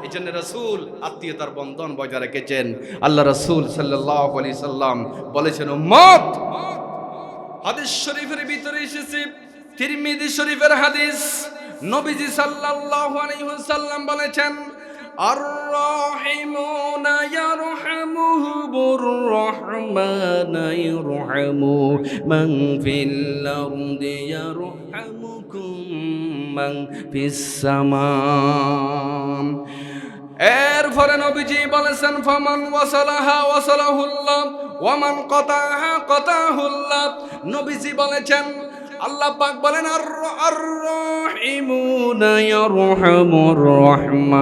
এই জন্য রাসূল আত্মীয়তার বন্ধন বজায় রেখেছেন। আল্লাহ রাসূল সাল্লাল্লাহু আলাইহি সাল্লাম বলেছেন, উম্মত, হাদিস শরীফের ভিতরে এসেছে, তিরমিজি শরীফের হাদিস, নবীজি সাল্লাল্লাহু আলাইহি ওয়াসাল্লাম বলেছেন, আর-রাহিমুনা ইয়ারহামুহুমুর রাহমানু ইয়ারহামু মান ফিল আরদি ইয়ারহামুকুম মান ফিস সামা। এরপরে নবীজি বলেছেন, ফামান ওয়াসালাহা ওয়াসালাহুল্লাহ ওয়া মান কাতাহা কাতাহুল্লাহ। নবীজি বলেছেন, আল্লাহ পাক বলেন, আর-রাহিমুনা ইয়ারহামুর রহমান।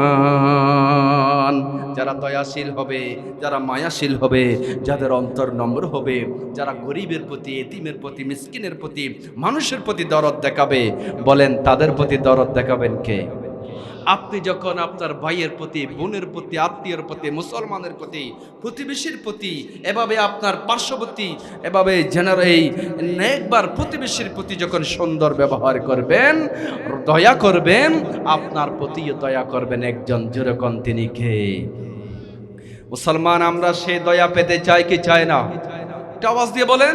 যারা দয়াশীল হবে, যারা মায়াশীল হবে, যাদের অন্তর নম্র হবে, যারা গরিবের প্রতি, এতিমের প্রতি, মিসকিনের প্রতি, মানুষের প্রতি দরদ দেখাবে, বলেন তাদের প্রতি দরদ দেখাবেন কে? আপনি যখন আপনার ভাইয়ের প্রতি, বোনের প্রতি, আত্মীয়ের প্রতি, মুসলমানের প্রতি, প্রতিবেশীর প্রতি, এভাবে আপনার পার্শ্ববর্তী, এভাবে এই নেকবার প্রতিবেশীর প্রতি যখন সুন্দর ব্যবহার করবেন, দয়া করবেন, আপনার প্রতিও দয়া করবেন একজন, যেরকম তিনি কে? মুসলমান আমরা সেই দয়া পেতে চাই কি চাই না? এটা আওয়াজ দিয়ে বলেন।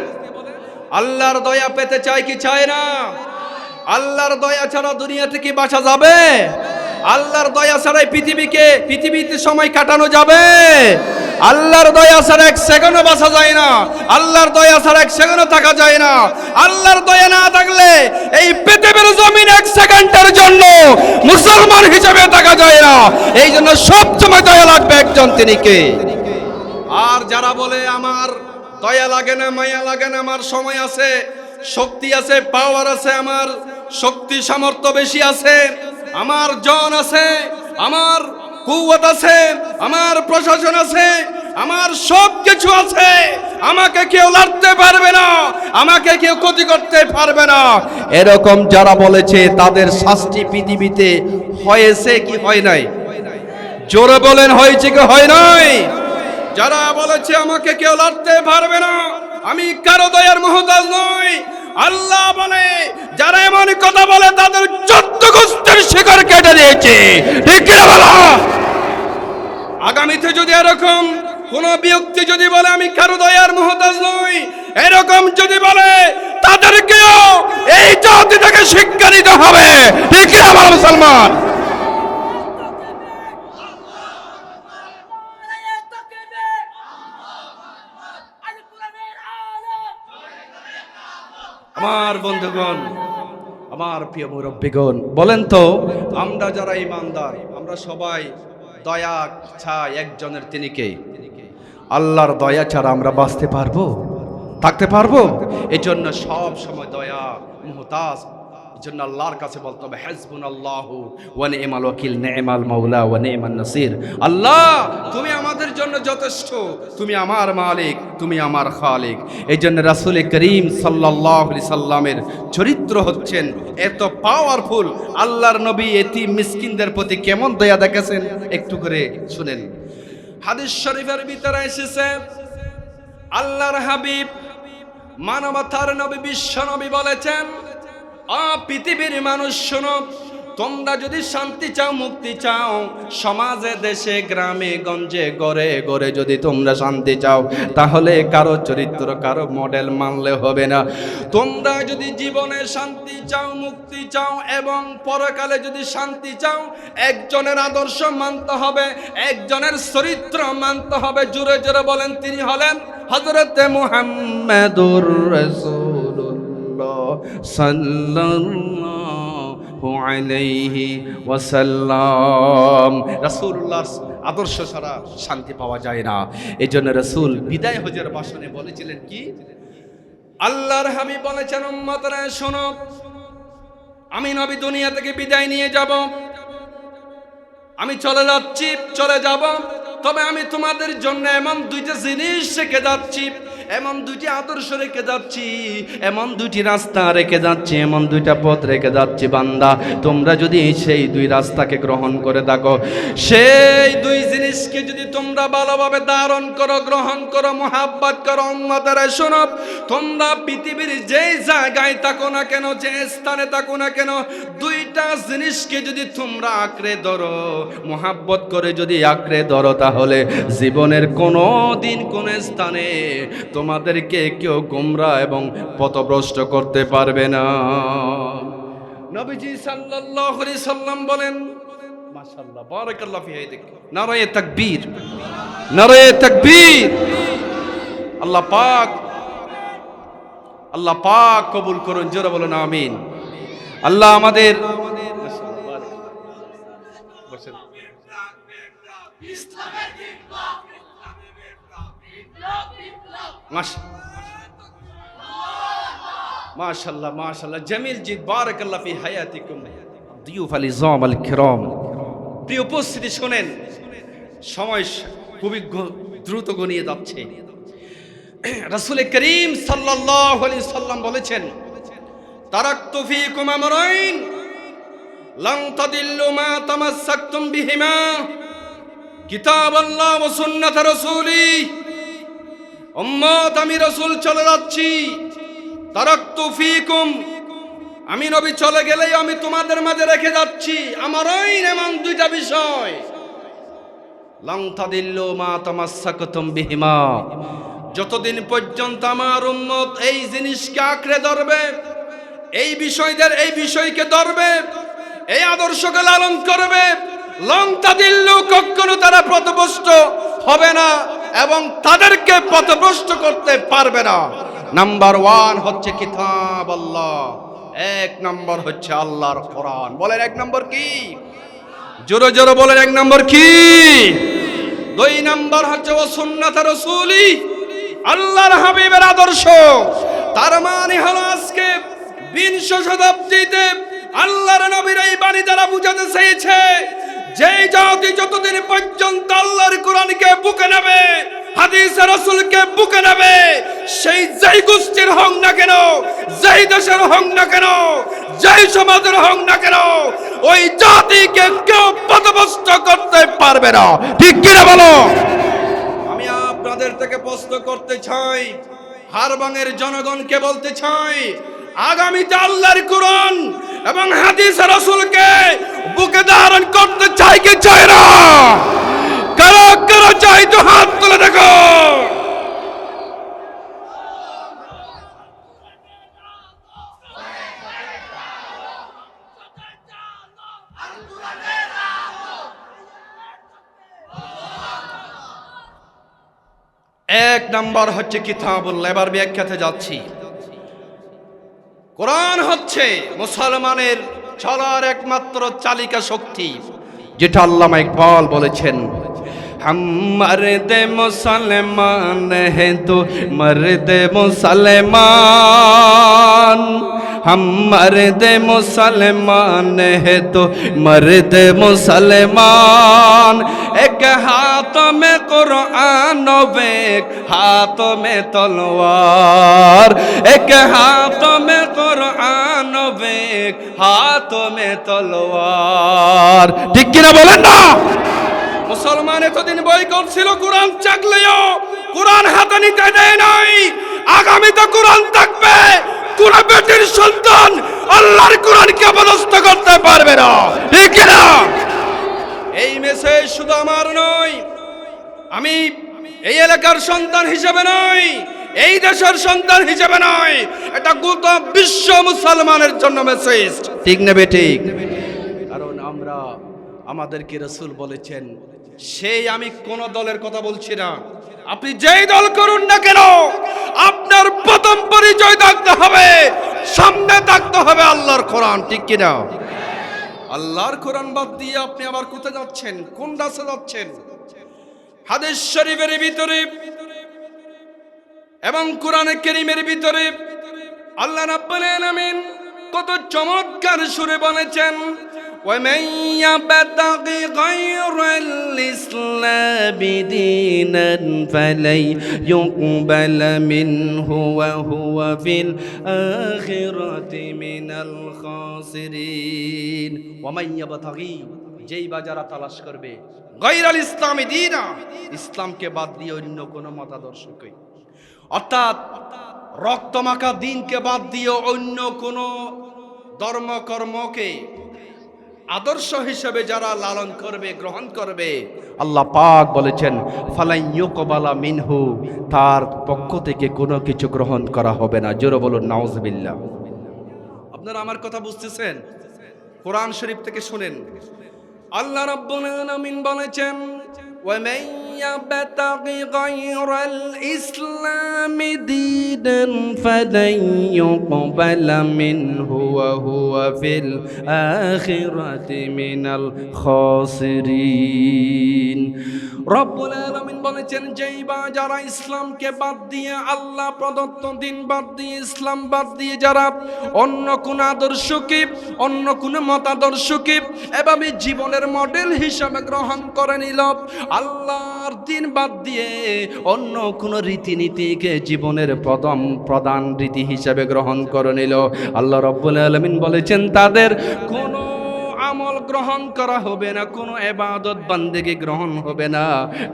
আল্লাহর দয়া পেতে চাই কি চাই না? আল্লাহর দয়া ছাড়া দুনিয়া থেকে বাঁচা যাবে? আল্লাহর দয়া ছাড়াই পৃথিবীতে সময় কাটানো যাবে? আল্লাহর দয়া ছাড়া এক সেকেন্ডও বাঁচা যায় না। আল্লাহর দয়া ছাড়া এক সেকেন্ডও থাকা যায় না। আল্লাহর দয়া না থাকলে এই পৃথিবীর জমিন এক সেকেন্ডের জন্য মুসলমান হিসেবে থাকা যায় না। এই জন্য সবসময় দয়া লাগবে একজন, তিনি কে? আর যারা বলে আমার দয়া লাগে না, মায়া লাগে না, আমার সময় আছে, শক্তি আছে, পাওয়ার আছে, আমার শক্তি সামর্থ্য বেশি আছে, আমার জন আছে, আমার কুওয়াত আছে, আমার প্রশাসন আছে, আমার সব কিছু আছে, আমাকে কেউ লড়তে পারবে না, আমাকে কেউ ক্ষতি করতে পারবে না, এরকম যারা বলেছে তাদের শাস্তি পৃথিবীতে হয়েছে কি হয় নাই? জোরে বলেন, হয়েছে কি হয় নাই? যারা বলেছে আমাকে কেউ লড়তে পারবে না, আমি কারো দয়ার মুহতাজ নই, আল্লাহ বলে যারা এমন কথা বলে তাদের 14 গোষ্ঠীর শিকড় কেটে দিয়েছে। ঠিক কি না বলো? আগামীতে যদি এরকম কোন ব্যক্তি যদি বলে আমি কারো দয়ার মুহতাজ নই, এরকম যদি বলে, তাদেরকেও এই জাতি থেকে শিক্ষা দিতে হবে। ঠিক কি না বলো মুসলমান? আমার বন্ধুগণ, আমার প্রিয় মুরব্বীগণ, বলেন তো আমরা যারা ঈমানদার, আমরা সবাই দয়া চাই একজনের, তিনি কে? আল্লাহর দয়া ছাড়া আমরা বাঁচতে পারবো, থাকতে পারবো? এই জন্য সব সময় দয়া মুহতাজ, এই জন্য আল্লাহর কাছে বলতে হবে হাসবুনাল্লাহু ওয়া নি'মাল ওয়াকিল, নি'মাল মাওলা ওয়া নি'মান নাসির। আল্লাহ তুমি আমাদের জন্য যথেষ্ট, তুমি আমার মালিক, তুমি আমার খালিক। এই জন্য রাসূল করিম সাল্লাল্লাহু আলাইহি সাল্লামের চরিত্র হচ্ছেন এত পাওয়ারফুল। আল্লাহর নবী এতিম মিসকিনদের প্রতি কেমন দয়া দেখাছেন, একটু করে শুনেন। হাদিস শরীফের ভিতরে এসেছে, আল্লাহর হাবিব মানবতার নবী বিশ্ব নবী বলেছেন, পৃথিবীর মানুষ শোনো, তোমরা যদি শান্তি চাও, মুক্তি চাও, সমাজে, দেশে, গ্রামে, গঞ্জে, ঘরে ঘরে যদি তোমরা শান্তি চাও, তাহলে কারো চরিত্র, কারো মডেল মানলে হবে না। তোমরা যদি জীবনে শান্তি চাও, মুক্তি চাও এবং পরকালে যদি শান্তি চাও, একজনের আদর্শ মানতে হবে, একজনের চরিত্র মানতে হবে। জোরে জোরে বলেন, তিনি হলেন হযরতে মুহাম্মদুর রাসূলুল্লাহ সাল্লাল্লাহু আলাইহি ওয়াসাল্লাম। রাসূলুল্লাহর আদর্শ ছাড়া শান্তি পাওয়া যায় না। এই জন্য রাসূল বিদায় হজের ভাষণে বলেছিলেন কি? আল্লাহর হাবিব বলেছেন, উম্মতরা শোনো, আমি নবী দুনিয়া থেকে বিদায় নিয়ে যাব, আমি চলে যাচ্ছি, চলে যাব, তবে আমি তোমাদের জন্য এমন দুইটা জিনিস রেখে যাচ্ছি, এমন দুইটি আদর্শ রেখে যাচ্ছি, এমন দুইটি রাস্তা রেখে যাচ্ছি, এমন দুইটা পথ রেখে যাচ্ছি। বান্দা, তোমরা যদি সেই দুই রাস্তাকে গ্রহণ করে থাকো, সেই দুই জিনিসকে যদি তোমরা ভালোভাবে ধারণ করো, গ্রহণ করো, মুহাব্বত করো, উম্মতেরা শোনো, তোমরা পৃথিবীর যেই জায়গায় থাকো না কেন, যে স্থানে থাকো না কেন, দুইটা জিনিসকে যদি তোমরা আঁকড়ে ধরো, মুহাব্বত করে যদি আঁকড়ে ধরো, তাহলে জীবনের কোনো দিন কোন স্থানে তোমাদেরকে কেউ গোমরা এবং পথভ্রষ্ট করতে পারবে না। নবীজি সাল্লাল্লাহু আলাইহি সাল্লাম বলেন, মাশাআল্লাহ বারাকাল্লাহু ফি হাদিক, নারায়ে তাকবীর, নারায়ে তাকবীর। আল্লাহ পাক কবুল করুন, জোরে বলুন আমিন। আল্লাহ আমাদের মাশাআল্লাহ মাশাআল্লাহ জামিল জি, বারাকাল্লাহু ফি হায়াতিকুম দিয়ুফ আল ইজাম আল কিরাম। প্রিয় উপস্থিতি, শুনেন, সময় খুবই দ্রুত গনিয়ে যাচ্ছে। রাসূল করিম সাল্লাল্লাহু আলাইহি সাল্লাম বলেছেন, তারাকতু ফীকুম আমরাইন লান তাদিল্লু মা তামাসসাকতুম বিহিমা কিতাবাল্লাহ ওয়া সুন্নাত রাসূলি। উম্মত, আমি রাসূল চলে যাচ্ছি। তারাকতু ফীকুম, আমি নবী চলে গেলেই আমি তোমাদের মাঝে রেখে যাচ্ছি আমরাইন, এমন দুইটা বিষয়। লান তাদিল্লু মা তামাসসাকতুম বিহিমা, যতদিন পর্যন্ত আমার উম্মত এই জিনিসকে আঁকড়ে ধরবে, এই বিষয়কে ধরবে, এই আদর্শকে লালন করবে, লং তাদিল্লু, কখনো তারা পথভ্রষ্ট হবে না এবং তাদেরকে পথভ্রষ্ট করতে পারবে না। নাম্বার 1 হচ্ছে কিতাব আল্লাহ, 1 নম্বর হচ্ছে আল্লাহর কোরআন। বলেন 1 নম্বর কি? জোরে জোরে বলেন 1 নম্বর কি? 2 নম্বর হচ্ছে ও সুন্নাত রাসূলি, আল্লাহর হাবিবের আদর্শ। তার মানে হলো আজকে 20 শতাব্দীতে আল্লাহর নবীর এই বাণী দ্বারা বুঝাতে চেয়েছে, যেই জাতি যতদিন পর্যন্ত আল্লাহর কোরআনকে বুকে নেবে, হাদিস রাসূলকে বুকে নেবে, সেই যেই গোষ্ঠীর হোক না কেন, যেই দেশের হোক না কেন, যেই সমাজের হোক না কেন, ওই জাতিকে কেউ পথভ্রষ্ট করতে পারবে না। ঠিক কিনা বলো? আমি আপনাদের থেকে প্রশ্ন করতে চাই, হারবাঙের জনগণকে বলতে চাই, আগামীতে আল্লাহর কোরআন এবং হাদিস রাসূলকে বুকে ধারণ করতে চাই কি চাই না? কারা কারা চাই তো হাত তুলে দেখো। এক নম্বর হচ্ছে কিতাবুল্লাহ। এবার ব্যাখ্যাতে যাচ্ছি। কোরআন হচ্ছে মুসলমানের চলার একমাত্র চালিকা শক্তি, যেটা আল্লামা ইকবাল বলেছেন, हम मर्द मुसलमान हैं तो मर्द मुसलमान, हम मर्द मुसलमान हैं तो मर्द मुसलमान। एक हाथ में कुरान एक हाथ में तलवार, एक हाथ में कुरान एक हाथ में तलवार। ठीक किना बोलें ना? মুসলমান এতদিন বয়কট ছিল, কোরআন চাকলেও কোরআন হাতে নিতে দেয় নাই। আগামীতে কোরআন থাকবে, কোন বেটির সন্তান আল্লাহর কোরআনকে অপদস্থ করতে পারবে না। ঠিক না? এই মেসেজ শুধু আমার নয়, আমি এই এলাকার সন্তান হিসেবে নয়, এই দেশের সন্তান হিসেবে নয়, এটা গোটা বিশ্ব মুসলমানের জন্য মেসেজ। ঠিক না বেঠিক? কারণ আমাদেরকে রাসূল বলেছেন, সেই আমি কোন দলের কথা বলছি না, আপনি যেই দল করুন না কেন, আপনার প্রথম পরিচয় থাকতে হবে, সামনে থাকতে হবে আল্লাহর কোরআন। ঠিক কিনা? আল্লাহর কোরআন বাদ দিয়ে আপনি আবার কোথায় যাচ্ছেন? কোন রাস্তা যাচ্ছেন? হাদিস শরীফের ভিতরে এবং কোরআনে কারীমের ভিতরে আল্লাহ রাব্বুল আলামিন কত চমৎকার সুরে বলেছেন, ومن يبتغي غير الإسلام دينا فلن يقبل منه وهو في الآخرة من الخاسرين। ومن يبتغي, যেই বাজারা তালাশ করবে, গায়রাল ইসলামি দীনা, ইসলামকে বাদ দিয়ে অন্য কোন মতাদর্শকে, অর্থাৎ রক্তমাখা দ্বীনকে বাদ দিয়ে অন্য কোন ধর্মকর্মকে আদর্শ হিসেবে যারা লালন করবে, গ্রহণ করবে, আল্লাহ পাক বলেছেন ফালাই ইউকবালা মিনহু, তার পক্ষ থেকে কোনো কিছু গ্রহণ করা হবে না। জোরে বলুন নাউজুবিল্লাহ। আপনারা আমার কথা বুঝতেছেন? কোরআন শরীফ থেকে শুনেন, আল্লাহ রাব্বুল আলামিন বলেছেন, وَمَن يَبْتَغِ غَيْرَ الْإِسْلَامِ دِينًا فَلَن يُقْبَلَ مِنْهُ وَهُوَ فِي الْآخِرَةِ مِنَ الْخَاسِرِينَ। রব্বুল আলামিন বলেছেন, যেই বা যারা ইসলামকে বাদ দিয়ে, আল্লাহ প্রদত্ত দিন বাদ দিয়ে, ইসলাম বাদ দিয়ে যারা অন্য কোন আদর্শকে, অন্য কোন মতাদর্শকে এভাবে জীবনের মডেল হিসাবে গ্রহণ করে নিল, আল্লাহর দিন বাদ দিয়ে অন্য কোন রীতিনীতিকে জীবনের প্রধান রীতি হিসাবে গ্রহণ করে নিল, আল্লাহ রব্বুল আলামিন বলেছেন তাদের কোন আমল গ্রহণ করা হবে না, কোনো ইবাদত বান্দেগি গ্রহণ হবে না,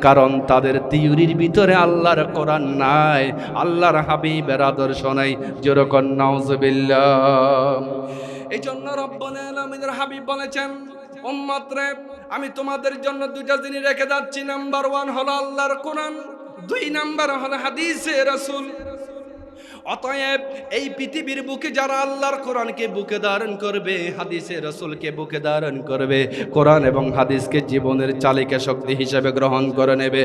কারণ তাদের থিওরির ভিতরে আল্লাহর কোরআন নাই, আল্লাহর হাবিবের আদর্শ নাই। যেরকম নাউজুবিল্লাহ। এই জন্য রব্বুল আলামিনের হাবিব বলেছেন, উম্মত রে, আমি তোমাদের জন্য দুইটা জিনিস রেখে যাচ্ছি। নাম্বার 1 হলো আল্লাহর কোরআন, 2 নাম্বার হলো হাদিসে রাসূল। অতএব এই পৃথিবীর বুকে যারা আল্লাহর কোরআনকে বুকে ধারণ করবে, হাদিসে রাসূলকে বুকে ধারণ করবে, কোরআন এবং হাদিসকে জীবনের চালিকা শক্তি হিসেবে গ্রহণ করে নেবে,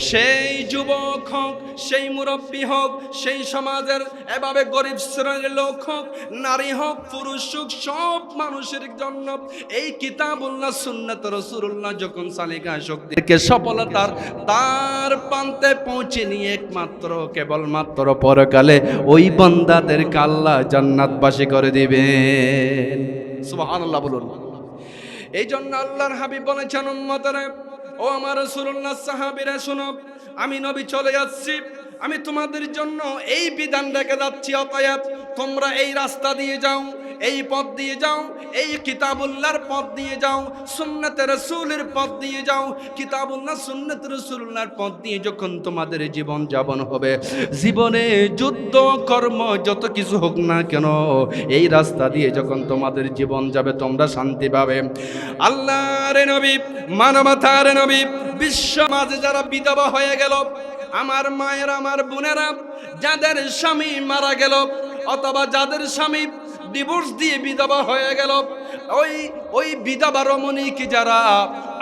সেই যুবক হোক, সেই মুরব্বী হোক, সেই সমাজের এভাবে গরিব শ্রেণীর লোক হোক, নারী হোক, পুরুষ হোক, সব মানুষের জন্য এই কিতাবুল্লাহ সুন্নাত রাসূলুল্লাহ যখন চালিকা শক্তিকে সফলতার তার প্রান্তে পৌঁছে নিয়ে একমাত্র কেবলমাত্র পরকালে ওই বান্দাদেরকে আল্লাহ জান্নাতবাসী করে দিবেন। সুবহানাল্লাহ বলুন। এই জন্য আল্লাহর হাবিব বলেছেন, উম্মতরে, ও আমার রাসূলুল্লাহ সাহাবীরা শুনো, আমি নবী চলে যাচ্ছি, আমি তোমাদের জন্য এই বিধান রেখে যাচ্ছি। অতএব তোমরা এই রাস্তা দিয়ে যাও, এই পথ দিয়ে যাও, এই কিতাবুল্লাহর পথ দিয়ে যাও, সুন্নাতে রাসূলের পথ দিয়ে যাও। কিতাবুল্লাহ সুন্নাতে রাসূলুল্লাহর পথ দিয়ে যখন তোমাদের জীবন যাপন হবে, জীবনে যুদ্ধ কর্ম যত কিছু হোক না কেন, এই রাস্তা দিয়ে যখন তোমাদের জীবন যাবে, তোমরা শান্তি পাবে। আল্লাহর নবী, মানবতার নবী, বিশ্ব মাঝে যারা বিধবা হয়ে গেল, আমার মায়ের, আমার বোনেরা, যাদের স্বামী মারা গেল অথবা যাদের স্বামী ডিভোর্স দিয়ে বিধবা হয়ে গেল, ওই বিধবা রমণীকে যারা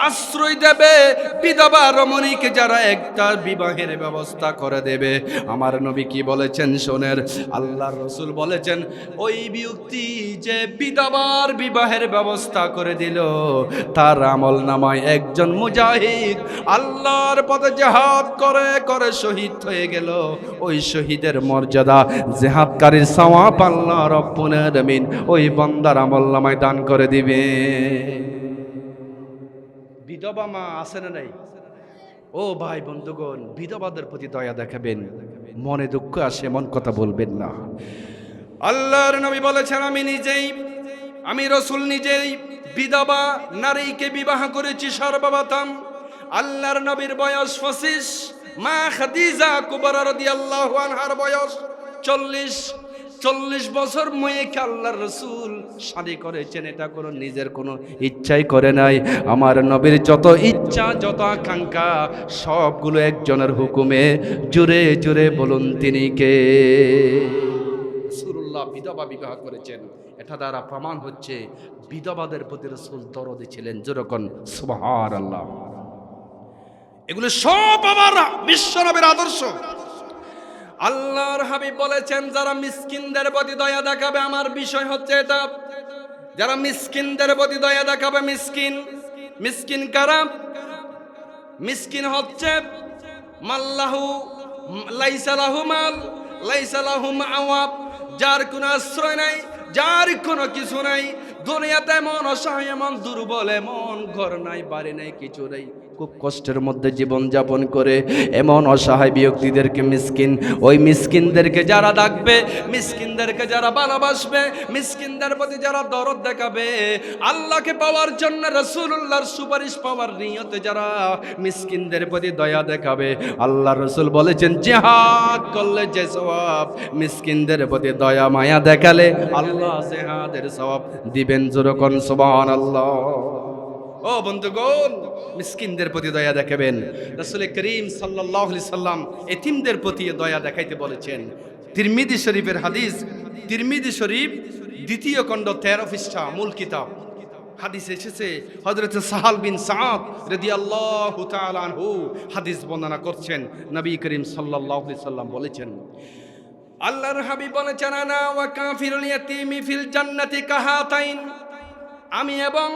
আশ্রয় দেবে, বিধবা রমণীকে যারা একটা বিবাহের ব্যবস্থা করে দেবে, আমার নবী কি বলেছেন শোনেন, আল্লাহর রাসূল বলেছেন, ওই ব্যক্তি যে বিধবার বিবাহের ব্যবস্থা করে দিল, তার আমল নামায় একজন মুজাহিদ আল্লাহর পথে জিহাদ করে করে শহীদ হয়ে গেল, ওই শহীদের মর্যাদা, জিহাদকারীর সওয়াব আল্লাহ রব্বুল আলামিন ওই বান্দার আমল নামায় দান করে দিবে। বিধবা মা আছে না নাই? ও ভাই বন্ধুগণ, বিধবাদের প্রতি দয়া দেখাবেন, মনে দুঃখ আসে এমন কথা বলবেন না। আল্লাহর নবী বলেছেন, আমি রাসূল নিজেই বিধবা নারীকে বিবাহ করেছি সর্বপ্রথম। আল্লাহর নবীর বয়স 25, মা খাদিজা কুবরা রাদিয়াল্লাহু আনহার বয়স 40 বছর মেয়েকে আল্লাহর রাসূল শাদী করেছেন। এটা কোনো নিজের কোনো ইচ্ছাই করে নাই। আমার নবীর যত ইচ্ছা, যত আকাঙ্ক্ষা, সবগুলো একজনের হুকুমে। জোরে জোরে বলুন তিনি কে? রাসূলুল্লাহ বিধবা বিবাহ করেছেন। এটা দ্বারা প্রমাণ হচ্ছে বিধবাদের প্রতি রাসূল দরদি ছিলেন। যেরকম সুবহানাল্লাহ। এগুলো সব আমার বিশ্বনবীর আদর্শ। আল্লাহর হাবিব বলেছেন, যারা মিসকিনদের প্রতি দয়া দেখাবে, আমার বিষয় হচ্ছে এটা, যারা মিসকিনদের প্রতি দয়া দেখাবে, মিসকিন কারা? মিসকিন হচ্ছে মাল্লাহু লাইসা লাহু মাল, লাইসা লাহু মাওয়াব, যার কোনো আশ্রয় নাই, যার কোনো কিছু নাই, দুনিয়াতে এমন অসহায়, এমন দুর্বল, এমন ঘর নাই, বাড়ি নাই, কিছু নাই, খুব কষ্টের মধ্যে জীবন যাপন করে, এমন অসহায় ব্যক্তিদেরকে মিসকিন। ওই মিসকিনদেরকে যারা ডাকবে, মিসকিনদেরকে যারা ভালোবাসবে, মিসকিনদের প্রতি যারা দরদ দেখাবে, আল্লাহকে পাওয়ার জন্য, রাসূলুল্লাহর সুপারিশ পাওয়ার নিয়তে যারা মিসকিনদের প্রতি দয়া দেখাবে, আল্লাহ রাসূল বলেছেন, জিহাদ করলে যে সওয়াব, মিসকিনদের প্রতি দয়া মায়া দেখালে আল্লাহ জিহাদের সওয়াব দিবেন। যেরকম সুবহানাল্লাহ। ও বন্ধুগণ, মিসকিনদের প্রতি দয়া দেখাবেন। রাসূল করিম সাল্লাল্লাহু আলাইহি সাল্লাম এতিমদের প্রতি দয়া দেখাইতে বলেছেন। তিরমিজি শরীফের হাদিস, তিরমিজি শরীফ দ্বিতীয় খণ্ড 13 পৃষ্ঠা মূল কিতাব। হাদিস এসেছে হযরত সাহাল বিন সাদ রাদিয়াল্লাহু তাআলা আনহু হাদিস বর্ণনা করছেন, নবী করিম সাল্লাল্লাহু আলাইহি সাল্লাম বলেছেন, আল্লাহর হাবিব বলেছেন, আনা ওয়া কাফিরুল ইয়াতীমি ফিল জান্নাতি কাহাতাইন, আমি এবং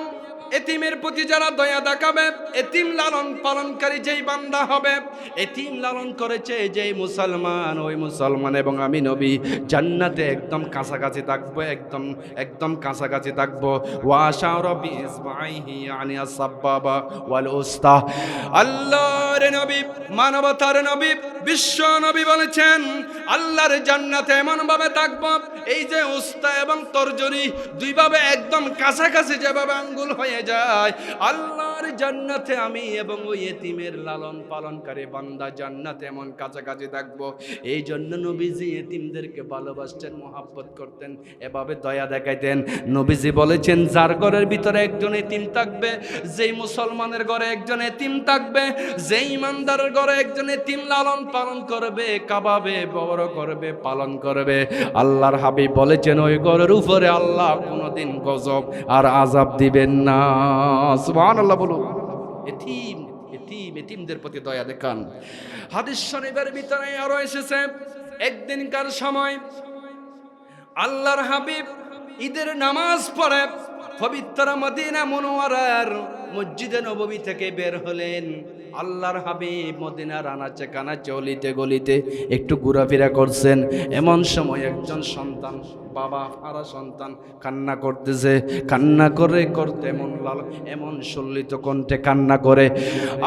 এতিমের প্রতি যারা দয়া দেখাবে, এতিম লালন পালনকারী যেই বান্দা হবে, এতিম লালন করেছে যেই মুসলমান, ওই মুসলমান এবং আমি নবী জান্নাতে একদম কাছাকাছি থাকবো, একদম কাছাকাছি থাকবো। ওয়াশারা বিইসমাইহি আনিয়া সাব্বাবা ওয়াল উস্তা। আল্লাহর নবী, মানবতার নবী, বিশ্ব নবী বলেছেন, আল্লাহর জান্নাতে এমন ভাবে থাকবো, এই যে উস্তা এবং তর্জনী দুইভাবে একদম কাছাকাছি যেভাবে আঙ্গুল হয়ে যায়, আল্লাহর জান্নাতে আমি এবং ওই এতিমের লালন পালনকারী বান্দা জান্নাতে এমন কাছাকাছি থাকবো। এই জন্য নবীজি এতিমদেরকে ভালোবাসতেন, মহব্বত করতেন, এভাবে দয়া দেখাইতেন। নবীজি বলেছেন, যার ঘরের ভিতরে একজন এতিম থাকবে, যেই মুসলমানের ঘরে একজন এতিম থাকবে, যেই ইমানদারের ঘরে একজন এতিম লালন পালন করবে, কাবাবে, বড় করবে, পালন করবে, আল্লাহর হাবিব বলেছেন, ওই ঘরের উপরে আল্লাহ কোনোদিন গজব আর আযাব দিবেন না। সুবহানাল্লাহ বলুন। এতিমদের প্রতি দয়া দেখান। হাদিস শরীফের ভিতরে আরো এসেছে, একদিনকার সময় আল্লাহর হাবিব ঈদের নামাজ পড়ে পবিত্র মদিনা মুনওয়ারার মসজিদে নববী থেকে বের হলেন। আল্লাহর হাবিব মদিনার আনাচে কানাচে অলিতে গলিতে একটু ঘোরাফেরা করছেন। এমন সময় একজন সন্তান, বাবা হারা সন্তান, কান্না করতেছে। কান্না করতে এমন সল্লিত কণ্ঠে কান্না করে,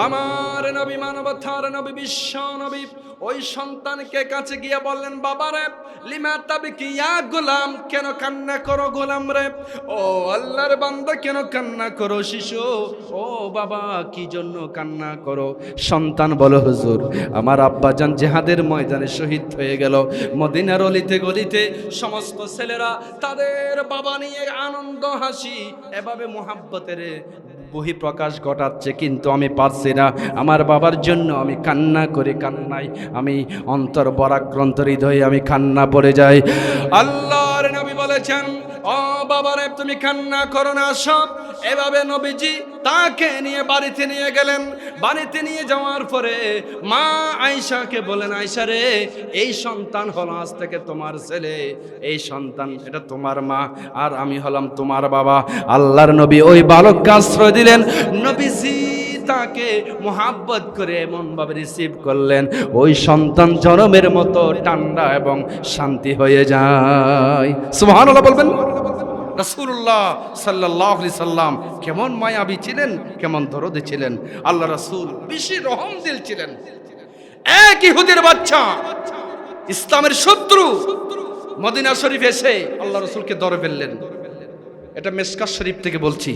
আমার নবী, মানবতার নবী, বিশ্ব নবী ওই সন্তানকে কাছে গিয়ে বললেন, বাবারে, লিমা তাবিকি ইয়া গোলাম, কেন কান্না করো গোলাম রে? ও আল্লাহর বান্দা, কেন কান্না করো শিশু? ও বাবা, কি জন্য কান্না করো? সন্তান বলে, হুজুর, আমার আব্বাজান জিহাদের ময়দানে শহীদ হয়ে গেল। মদিনার অলিতে গলিতে সমস্ত ছেলেরা তাদের বাবা নিয়ে আনন্দ হাসি এভাবে মুহাব্বতের বহিঃপ্রকাশ ঘটাচ্ছে, কিন্তু আমি পারছি না। আমার বাবার জন্য আমি কান্না করে, কান্নায় আমি অন্তর বরাক্রান্ত হৃদয়ে আমি কান্না পড়ে যাই। আল্লাহর নবী বলেছেন, ও বাবারে, তুমি কান্না করো না। সব এভাবে নবীজি তাকে নিয়ে বাড়িতে নিয়ে গেলেন। বাড়িতে নিয়ে যাওয়ার পরে মা আয়েশাকে বলেন, আয়েশা রে, এই সন্তান হলো আজ থেকে তোমার ছেলে, এই সন্তান এটা তোমার মা, আর আমি হলাম তোমার বাবা। আল্লাহর নবী ওই বালককে আশ্রয় দিলেন। নবীজি তাকে মুহাব্বত করে এমন ভাবে রিসিভ করলেন, ওই সন্তান জনমের মতো ঠান্ডা এবং শান্তি হয়ে যায়। সুবহানাল্লাহ বলবেন। রাসূলুল্লাহ সাল্লাল্লাহু আলাইহি সাল্লাম কেমন মায়াবী ছিলেন, কেমন দরদী ছিলেন। আল্লাহ রাসূল বেশি রহমদিল ছিলেন। এক ইহুদির বাচ্চা, ইসলামের শত্রু, মদিনা শরীফ এসে আল্লাহ রাসূলকে ধরে ফেললেন। এটা মিশকাত শরীফ থেকে বলছি।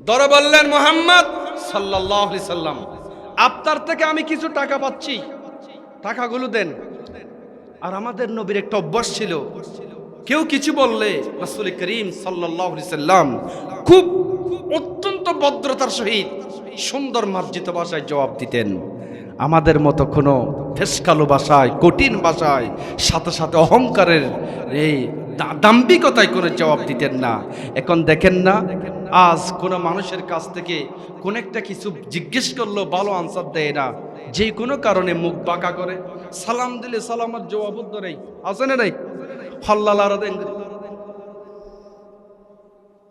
ধরে বললেন, মুহাম্মদ সাল্লাল্লাহু আলাইহি সাল্লাম, আপনার থেকে আমি কিছু টাকা পাচ্ছি, টাকাগুলো দেন। আর আমাদের নবীর একটা অভ্যাস ছিল, কেউ কিছু বললে রাসূল করিম সাল্লাল্লাহু আলাইহি সাল্লাম খুব অত্যন্ত ভদ্রতার সহিত সুন্দর মার্জিত ভাষায় জবাব দিতেন। আমাদের মতো কোনো ফেসকালো ভাষায়, কঠিন ভাষায়, সাথে সাথে অহংকারের এই দাম্ভিকতায় কোনো জবাব দিতেন না। এখন দেখেন না, আজ কোনো মানুষের কাছ থেকে কোন একটা কিছু জিজ্ঞেস করলো ভালো আনসার দেয় না, যে কোনো কারণে মুখ বাঁকা করে। সালাম দিলে সালামের জবাব ধরেই আছে না নাই? হল্লালার দেন,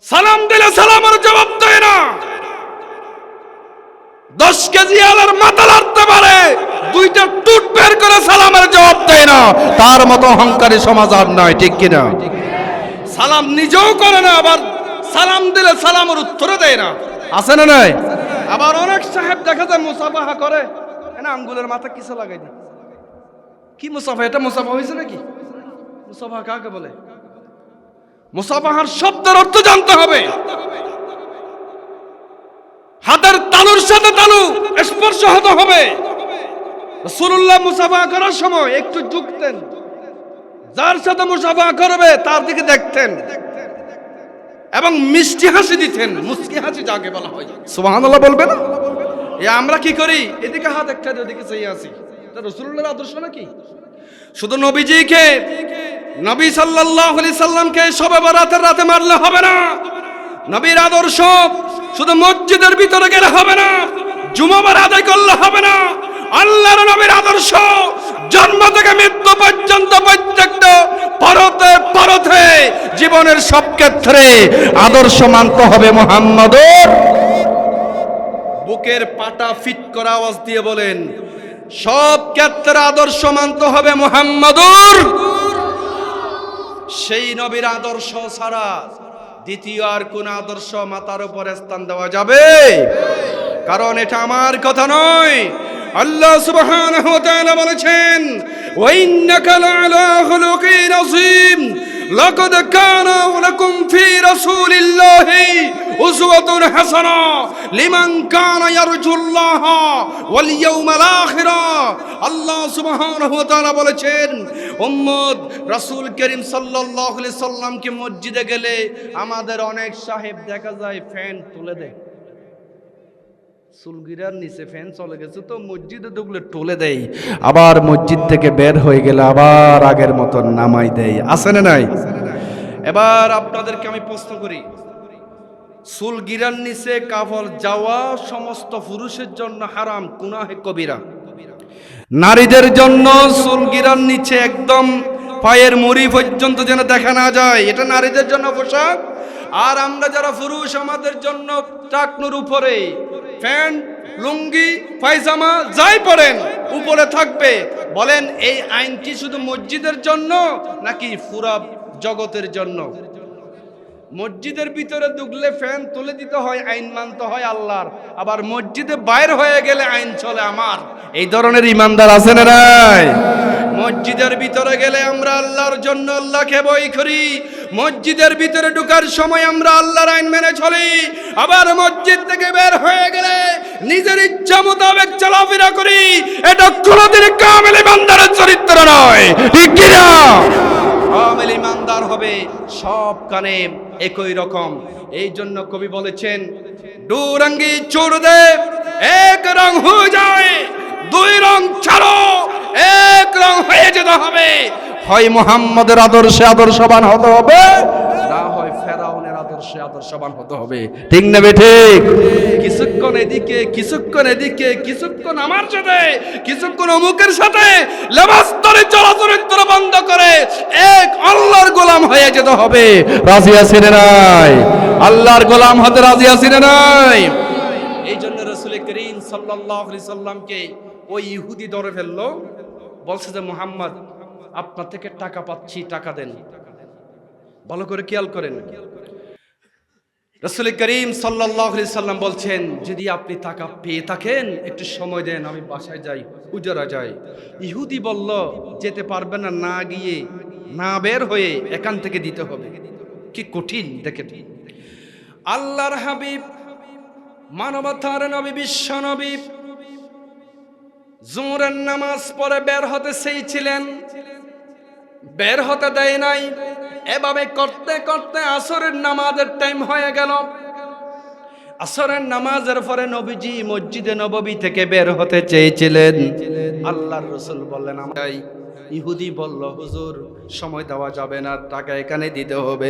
সালাম দিলে সালামের জবাব দেয় না। 10 কেজি আলার মাথা লাড়তে পারে, 2টা টুট বের করে সালামের জবাব দেয় না। তার মতো অহংকারী সমাজ আর নয়, ঠিক কিনা? সালাম নিজেও করে না, আবার সালাম দিলে সালামের উত্তর দেয় না, আছে না নাই? আবার অনেক সাহেব দেখা যায় মুসাফাহা করে, না আঙ্গুলের মাথা কিছু লাগাই না। কি মুসাফা? এটা মুসাফা হয়েছে নাকি? মুসাফা কাকে বলে? মুসাফাহার শব্দের অর্থ জানতে হবে। হাতের তালুর সাথে তালু স্পর্শ হতে হবে। রাসূলুল্লাহ মুসাফা করার সময় একটু ঝুঁকতেন, যার সাথে মুসাফা করবে তার দিকে দেখতেন এবং মিষ্টি হাসি দিতেন। মুস্কি হাসি যাকে বলা হয়, সুবহানাল্লাহ বলবে না? আমরা কি করি? এদিকে হাত একটা, ওদিকে চেয়ে আসি। এটা রাসূলুল্লাহর আদর্শ নাকি? শুধু নবীজিকে নবী সাল্লাল্লাহু আলাইহি সাল্লামকে শবে বরাতের রাতে মারলে হবে না। নবীর আদর্শ শুধু মসজিদের ভিতরে গেলে হবে না, জুমাবার আদায় করলে হবে না। আল্লাহর নবীর আদর্শ জন্ম থেকে মৃত্যু পর্যন্ত প্রত্যেকটা পরতে পরতে জীবনের সব ক্ষেত্রে আদর্শ মানতে হবে মুহাম্মাদুর। বুকের পাটা ফিট করা আওয়াজ দিয়ে বলেন, সব ক্ষেত্রে আদর্শ মানতে হবে মুহাম্মাদুর। সেই নবীর আদর্শ ছাড়া দ্বিতীয় আর কোন আদর্শ মাথার উপরে স্থান দেওয়া যাবে? কারণ এটা আমার কথা নয়, আল্লাহ সুবহানাহু ওয়া তাআলা বলেছেন, ওয়া ইন্নাকা লাআলা খুলুকিন আযীম, লাকাদ কানা লাকুম ফি রাসূলিল্লাহি উসওয়াতুন হাসানা লিমান কানা ইয়ারজুল্লাহ ওয়াল ইয়াউমাল আখির। আল্লাহ সুবহানাহু ওয়া তাআলা বলেছেন, উম্মত রাসূল করিম সাল্লাল্লাহু আলাইহি সাল্লামকে মসজিদে গেলে আমাদের অনেক সাহেব দেখা যায় ফ্যান তুলে দেয়, চুলগিরার নিচে ফ্যান চলে গেছে তো মসজিদে ঢুকলে টলে দেয়, আবার মসজিদ থেকে বের হয়ে গেলে আবার আগের মতো নামাই দেয়। আছে না নাই? এবার আপনাদেরকে আমি প্রশ্ন করি, চুলগিরার নিচে কাপড় যাওয়া সমস্ত পুরুষের জন্য হারাম, গুনাহে কবিরা। নারীদের জন্য চুলগিরার নিচে একদম পায়ের মুড়ি পর্যন্ত যেন দেখা না যায়, এটা নারীদের জন্য পোশাক। আর আমরা যারা পুরুষ, আমাদের জন্য টাকনুর উপরে প্যান্ট, লুঙ্গি, পায়জামা যাই পরেন উপরে থাকবে। বলেন এই আইনটি শুধু মসজিদের জন্য নাকি পুরা জগতের জন্য? মসজিদের ভিতরে ঢুকলে ফ্যান তুলে দিতে হয়, আইন মানতে হয় আল্লাহর, আবার মসজিদে বাইরে হয়ে গেলে আইন চলে আমার। এই ধরনের ইমানদার আছে না নাই? মসজিদের ভিতরে গেলে আমরা আল্লাহর জন্য আল্লাহকে ভয় করি, মসজিদের ভিতরে ঢোকার সময় আমরা আল্লাহর আইন মেনে চলি, আবার মসজিদ থেকে বের হয়ে গেলে নিজের ইচ্ছা মোতাবেক চলাফেরা করি। এটা কোনোদিন কামেল ইমানদারের চরিত্র নয়, ঠিক কি না? কামেল ইমানদার হবে সব কানে একই রকম। এই জন্য কবি বলেছেন, দু রঙ্গি চোর দে এক রং হয়ে যায়, দুই রং ছাড়ো এক রং হয়ে যেতে হবে। হয় মুহাম্মদের আদর্শে আদর্শবান হতে হবে, না হয় ফেরাউনের আদর্শে আদর্শবান হতে হবে। ঠিক না ঠিক? কিছুক্ষণ এদিকে কিছুক্ষণ এদিকে, কিছুক্ষণ আমার সাথে কিছুক্ষণ অমুকের সাথে লেবাস ধরে চলাচরিত্র বন্ধ করে এক আল্লাহর গোলাম হয়ে যেতে হবে। রাজি আছেন নাই? আল্লাহর গোলাম হতে রাজি আছেন নাই? এই জন্য রাসূল করিম সাল্লাল্লাহু আলাইহি সাল্লামকে ওই ইহুদি ধরে ফেললো, বলছে যে মুহাম্মদ আপনার থেকে টাকা পাচ্ছি, টাকা দেন। ভালো করে খেয়াল করেন, রাসূল করিম সাল্লাল্লাহু আলাইহি সাল্লাম বলছেন, যদি আপনি টাকা পেয়ে থাকেন একটু সময় দেন, আমি বাসায় যাই, উজারা যাই। ইহুদি বলল যেতে পারবে না, না গিয়ে না বের হয়ে এখান থেকে দিতে হবে। কি কঠিন দেখেন। আল্লাহর হাবিব, মানবতার নবী, বিশ্ব নবী জোহরের নামাজ পড়ে বের হতে চেয়েছিলেন, বের হতে দেয় নাই। এভাবে করতে করতে আসরের নামাজের টাইম হয়ে গেল। আসরের নামাজের পরে নবীজি মসজিদে নববী থেকে বের হতে চেয়েছিলেন। আল্লাহর রাসূল বললেন আমরাই। ইহুদি বলল হুজুর সময় দেওয়া যাবে না, টাকা এখানে দিতে হবে।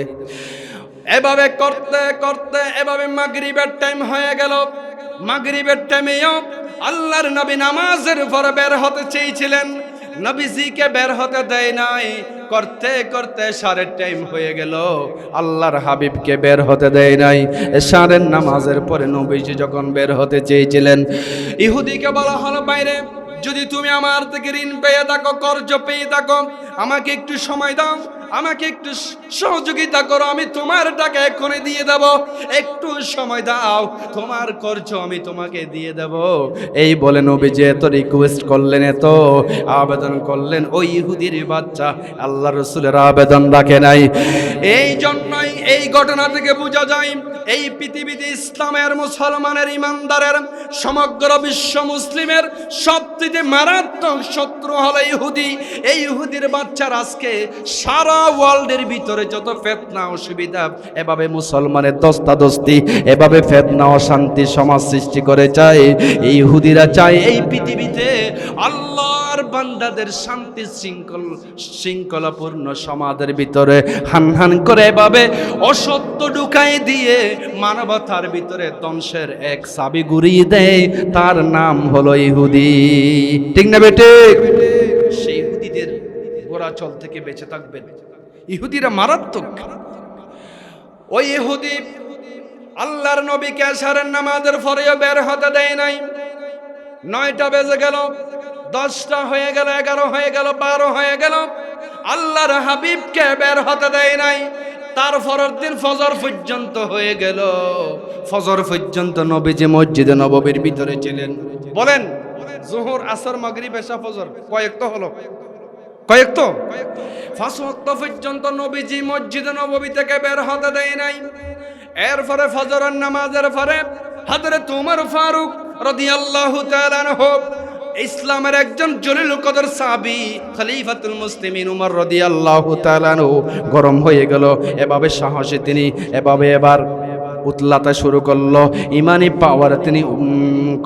এভাবে করতে করতে এভাবে মাগরিবের টাইম হয়ে গেল। মাগরিবের টাইমেও আল্লাহর নবী নামাজের পরে বের হতে চেয়েছিলেন, নবীজিকে বের হতে দেয় নাই। করতে করতে এশারের টাইম হয়ে গেল, আল্লাহর হাবিবকে বের হতে দেয় নাই। এশারের নামাজের পরে নবীজি যখন বের হতে চেয়েছিলেন, ইহুদিকে বলা হলো বাইরে, যদি তুমি আমার থেকে ঋণ পেয়ে থাকো, কর্জ পেয়ে থাকো, আমাকে একটু সময় দাও, আমাকে একটু সহযোগিতা করো, আমি তোমার টাকা এক্ষুনি দিয়ে দেব। একটু সময় দাও, তোমার কর্জ আমি তোমাকে দিয়ে দেব। এই বলে নবীজি এত রিকোয়েস্ট করলেন, এত আবেদন করলেন, ওই ইহুদির বাচ্চা আল্লাহ রাসূলের আবেদন রাখে নাই। এই জন্যই এই ঘটনা থেকে বোঝা যায় এই পৃথিবীতে ইসলামের, মুসলমানের, ইমানদারের, সমগ্র বিশ্ব মুসলিমের সবচেয়ে মারাত্মক শত্রু হলো ইহুদি। এই ইহুদির বাচ্চার আজকে সারা ওয়ার্ল্ডের ভিতরে যত ফিতনা অসুবিধা, এভাবে মুসলমানের দস্তাদস্তি, এভাবে ফিতনা অশান্তি সমাজ সৃষ্টি করে চায়। এই ইহুদিরা চায় এই পৃথিবীতে আল্লাহর বান্দাদের শান্তি শৃঙ্খলাপূর্ণ সমাজের ভিতরে হান করে এভাবে অসত্য ঢুকাই দিয়ে মানবতার ভিতরে ধ্বংসের এক চাবি ঘুরিয়ে দেয়, তার নাম হলো ইহুদি। ঠিক না বেটে? সেই ইহুদিদের গোড়াচল থেকে বেঁচে থাকবেন। ইহুদিরা মারাত্মক। ওই ইহুদি আল্লাহর নবীকে এশারের নামাজের পরেও বের হতে দেয় নাই। 9টা বেজে গেল, 10টা হয়ে গেল, 11 হয়ে গেল, 12 হয়ে গেল, আল্লাহর হাবিবকে বের হতে দেয় নাই। তারপরের দিন ফজর পর্যন্ত হয়ে গেল। ফজর পর্যন্ত নবীজি মসজিদে নববীর ভিতরে ছিলেন। বলেন, জোহর, আসর, মাগরিব, এশা, ফজর কয়েক তো হলো? কয়েক তো? 5 ওয়াক্ত পর্যন্ত নবীজি মসজিদে নববী থেকে বের হতে দেয় নাই। এরপরে ফজরের নামাজের পরে হযরত ওমর ফারুক রাদিয়াল্লাহু তাআলা আনহু, ইসলামের একজন জলিল কদর সাহাবী খলিফাতুল মুসলিমিন ওমর রাদিয়াল্লাহু তাআলা আনহু গরম হয়ে গেল। এভাবে সাহসে তিনি এবার উতলাতে শুরু করলো। ইমানি পাওয়ার তিনি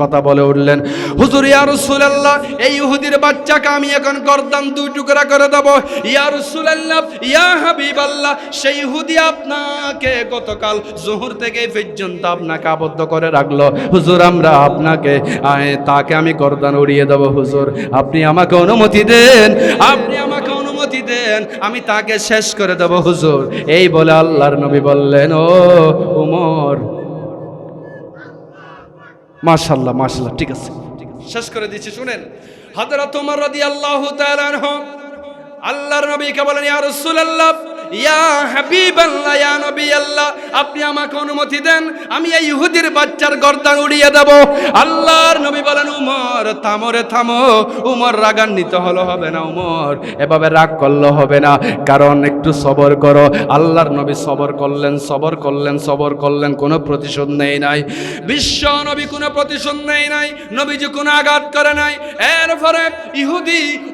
কথা বলে উঠলেন, হুজুর ইয়া রাসূলুল্লাহ, এই ইহুদির বাচ্চাকে আমি এখন গর্দান 2 টুকরা করে দেব। ইয়া রাসূলুল্লাহ, ইয়া হাবিবাল্লাহ, সেই ইহুদি আপনাকে গতকাল জোহর থেকে পর্যন্ত আপনাকে আবদ্ধ করে রাখলো। হুজুর, আমরা আপনাকে তাকে আমি গর্দান উড়িয়ে দেব। হুজুর, আপনি আমাকে অনুমতি দেন, আপনি আমাকে অনুমতি দেন, আমি তাকে শেষ করে দেব হুজুর। এই বলে আল্লাহর নবী বললেন, ও উমর, মাশাআল্লাহ মাশাআল্লাহ, ঠিক আছে, শেষ করে দিচ্ছি, শুনেন। হযরত ওমর রাদিয়াল্লাহু তাআলা আনহু আল্লাহর নবীকে বলেন, ইয়া রাসূলুল্লাহ, ইয়া হাবিবাল্লাহ, ইয়া নবী আল্লাহ, আপনি আমাকে অনুমতি দেন, আমি এই ইহুদির বাচ্চার গর্দান উড়িয়ে দেব। আল্লাহর নবী বলেন, উমর থামো রে থামো। উমর রাগান্বিত হলো হবে না, উমর এভাবে রাগ করলে হবে না, কারণ একটু সবর করো। আল্লাহর নবী সবর করলেন, কোনো প্রতিশোধ নেই নাই। বিশ্ব নবী কোনো প্রতিশোধ নেই নাই, নবীজি কোনো আঘাত করে নাই। এরপরে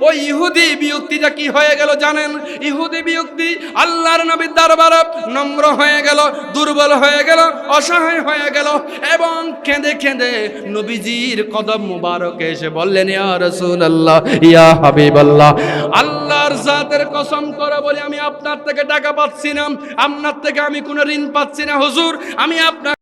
ওই ইহুদি বিয়ক্তিটা কি হয়ে গেল জানেন? ইহুদি বিয়ক্তি আল্লাহর নবীর দরবারে নম্র হয়ে গেল, দুর্বল হয়ে গেল, অসহায় হয়ে গেল, এবং কেঁদে কেঁদে নবীজির কদম মুবারকে এসে বললেন, ইয়া রাসূলুল্লাহ, ইয়া হাবিবাল্লাহ, আল্লাহর জাতের কসম করে বলি, আমি আপনার থেকে টাকা পাচ্ছি না, আপনার থেকে আমি কোনো ঋণ পাচ্ছি না হুজুর, আমি আপনার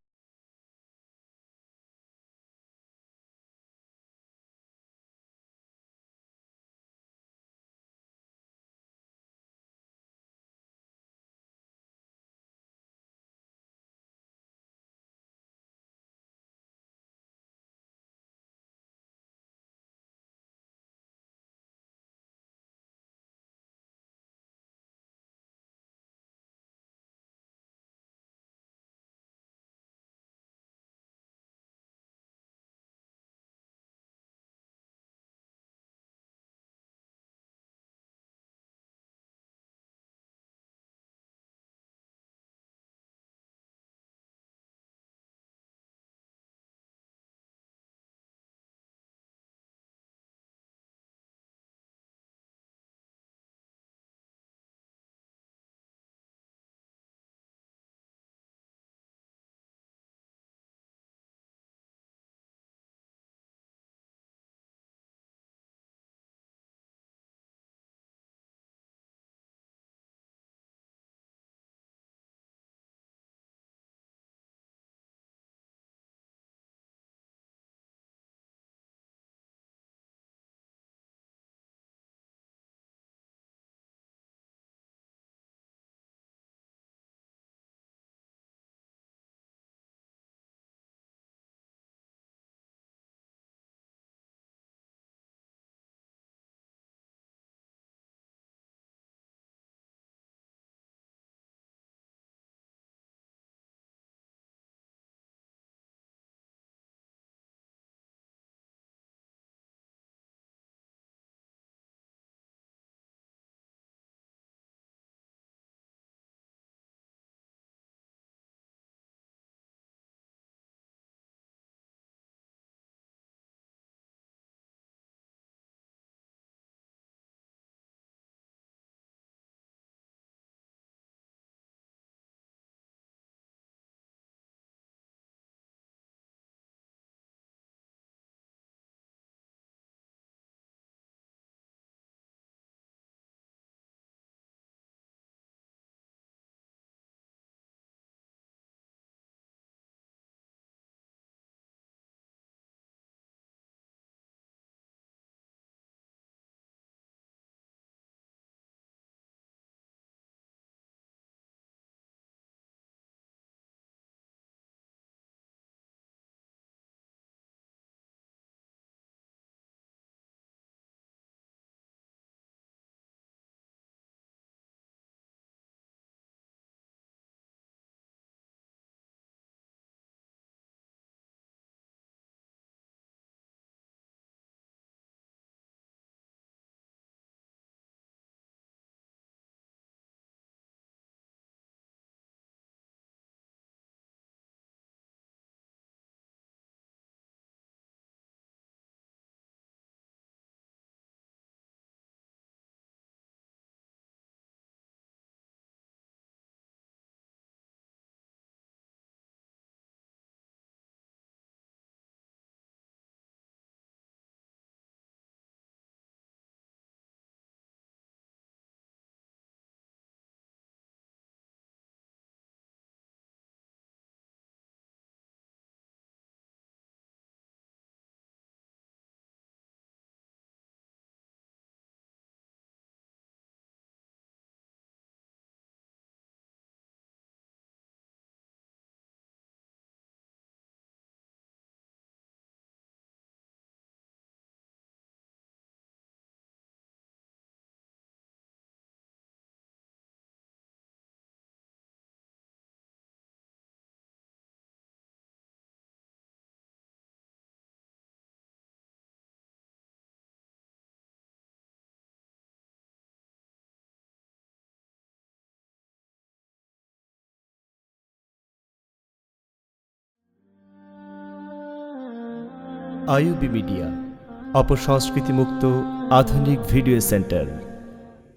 আইইউবি মিডিয়া, অপসংস্কৃতি মুক্ত আধুনিক ভিডিও সেন্টার।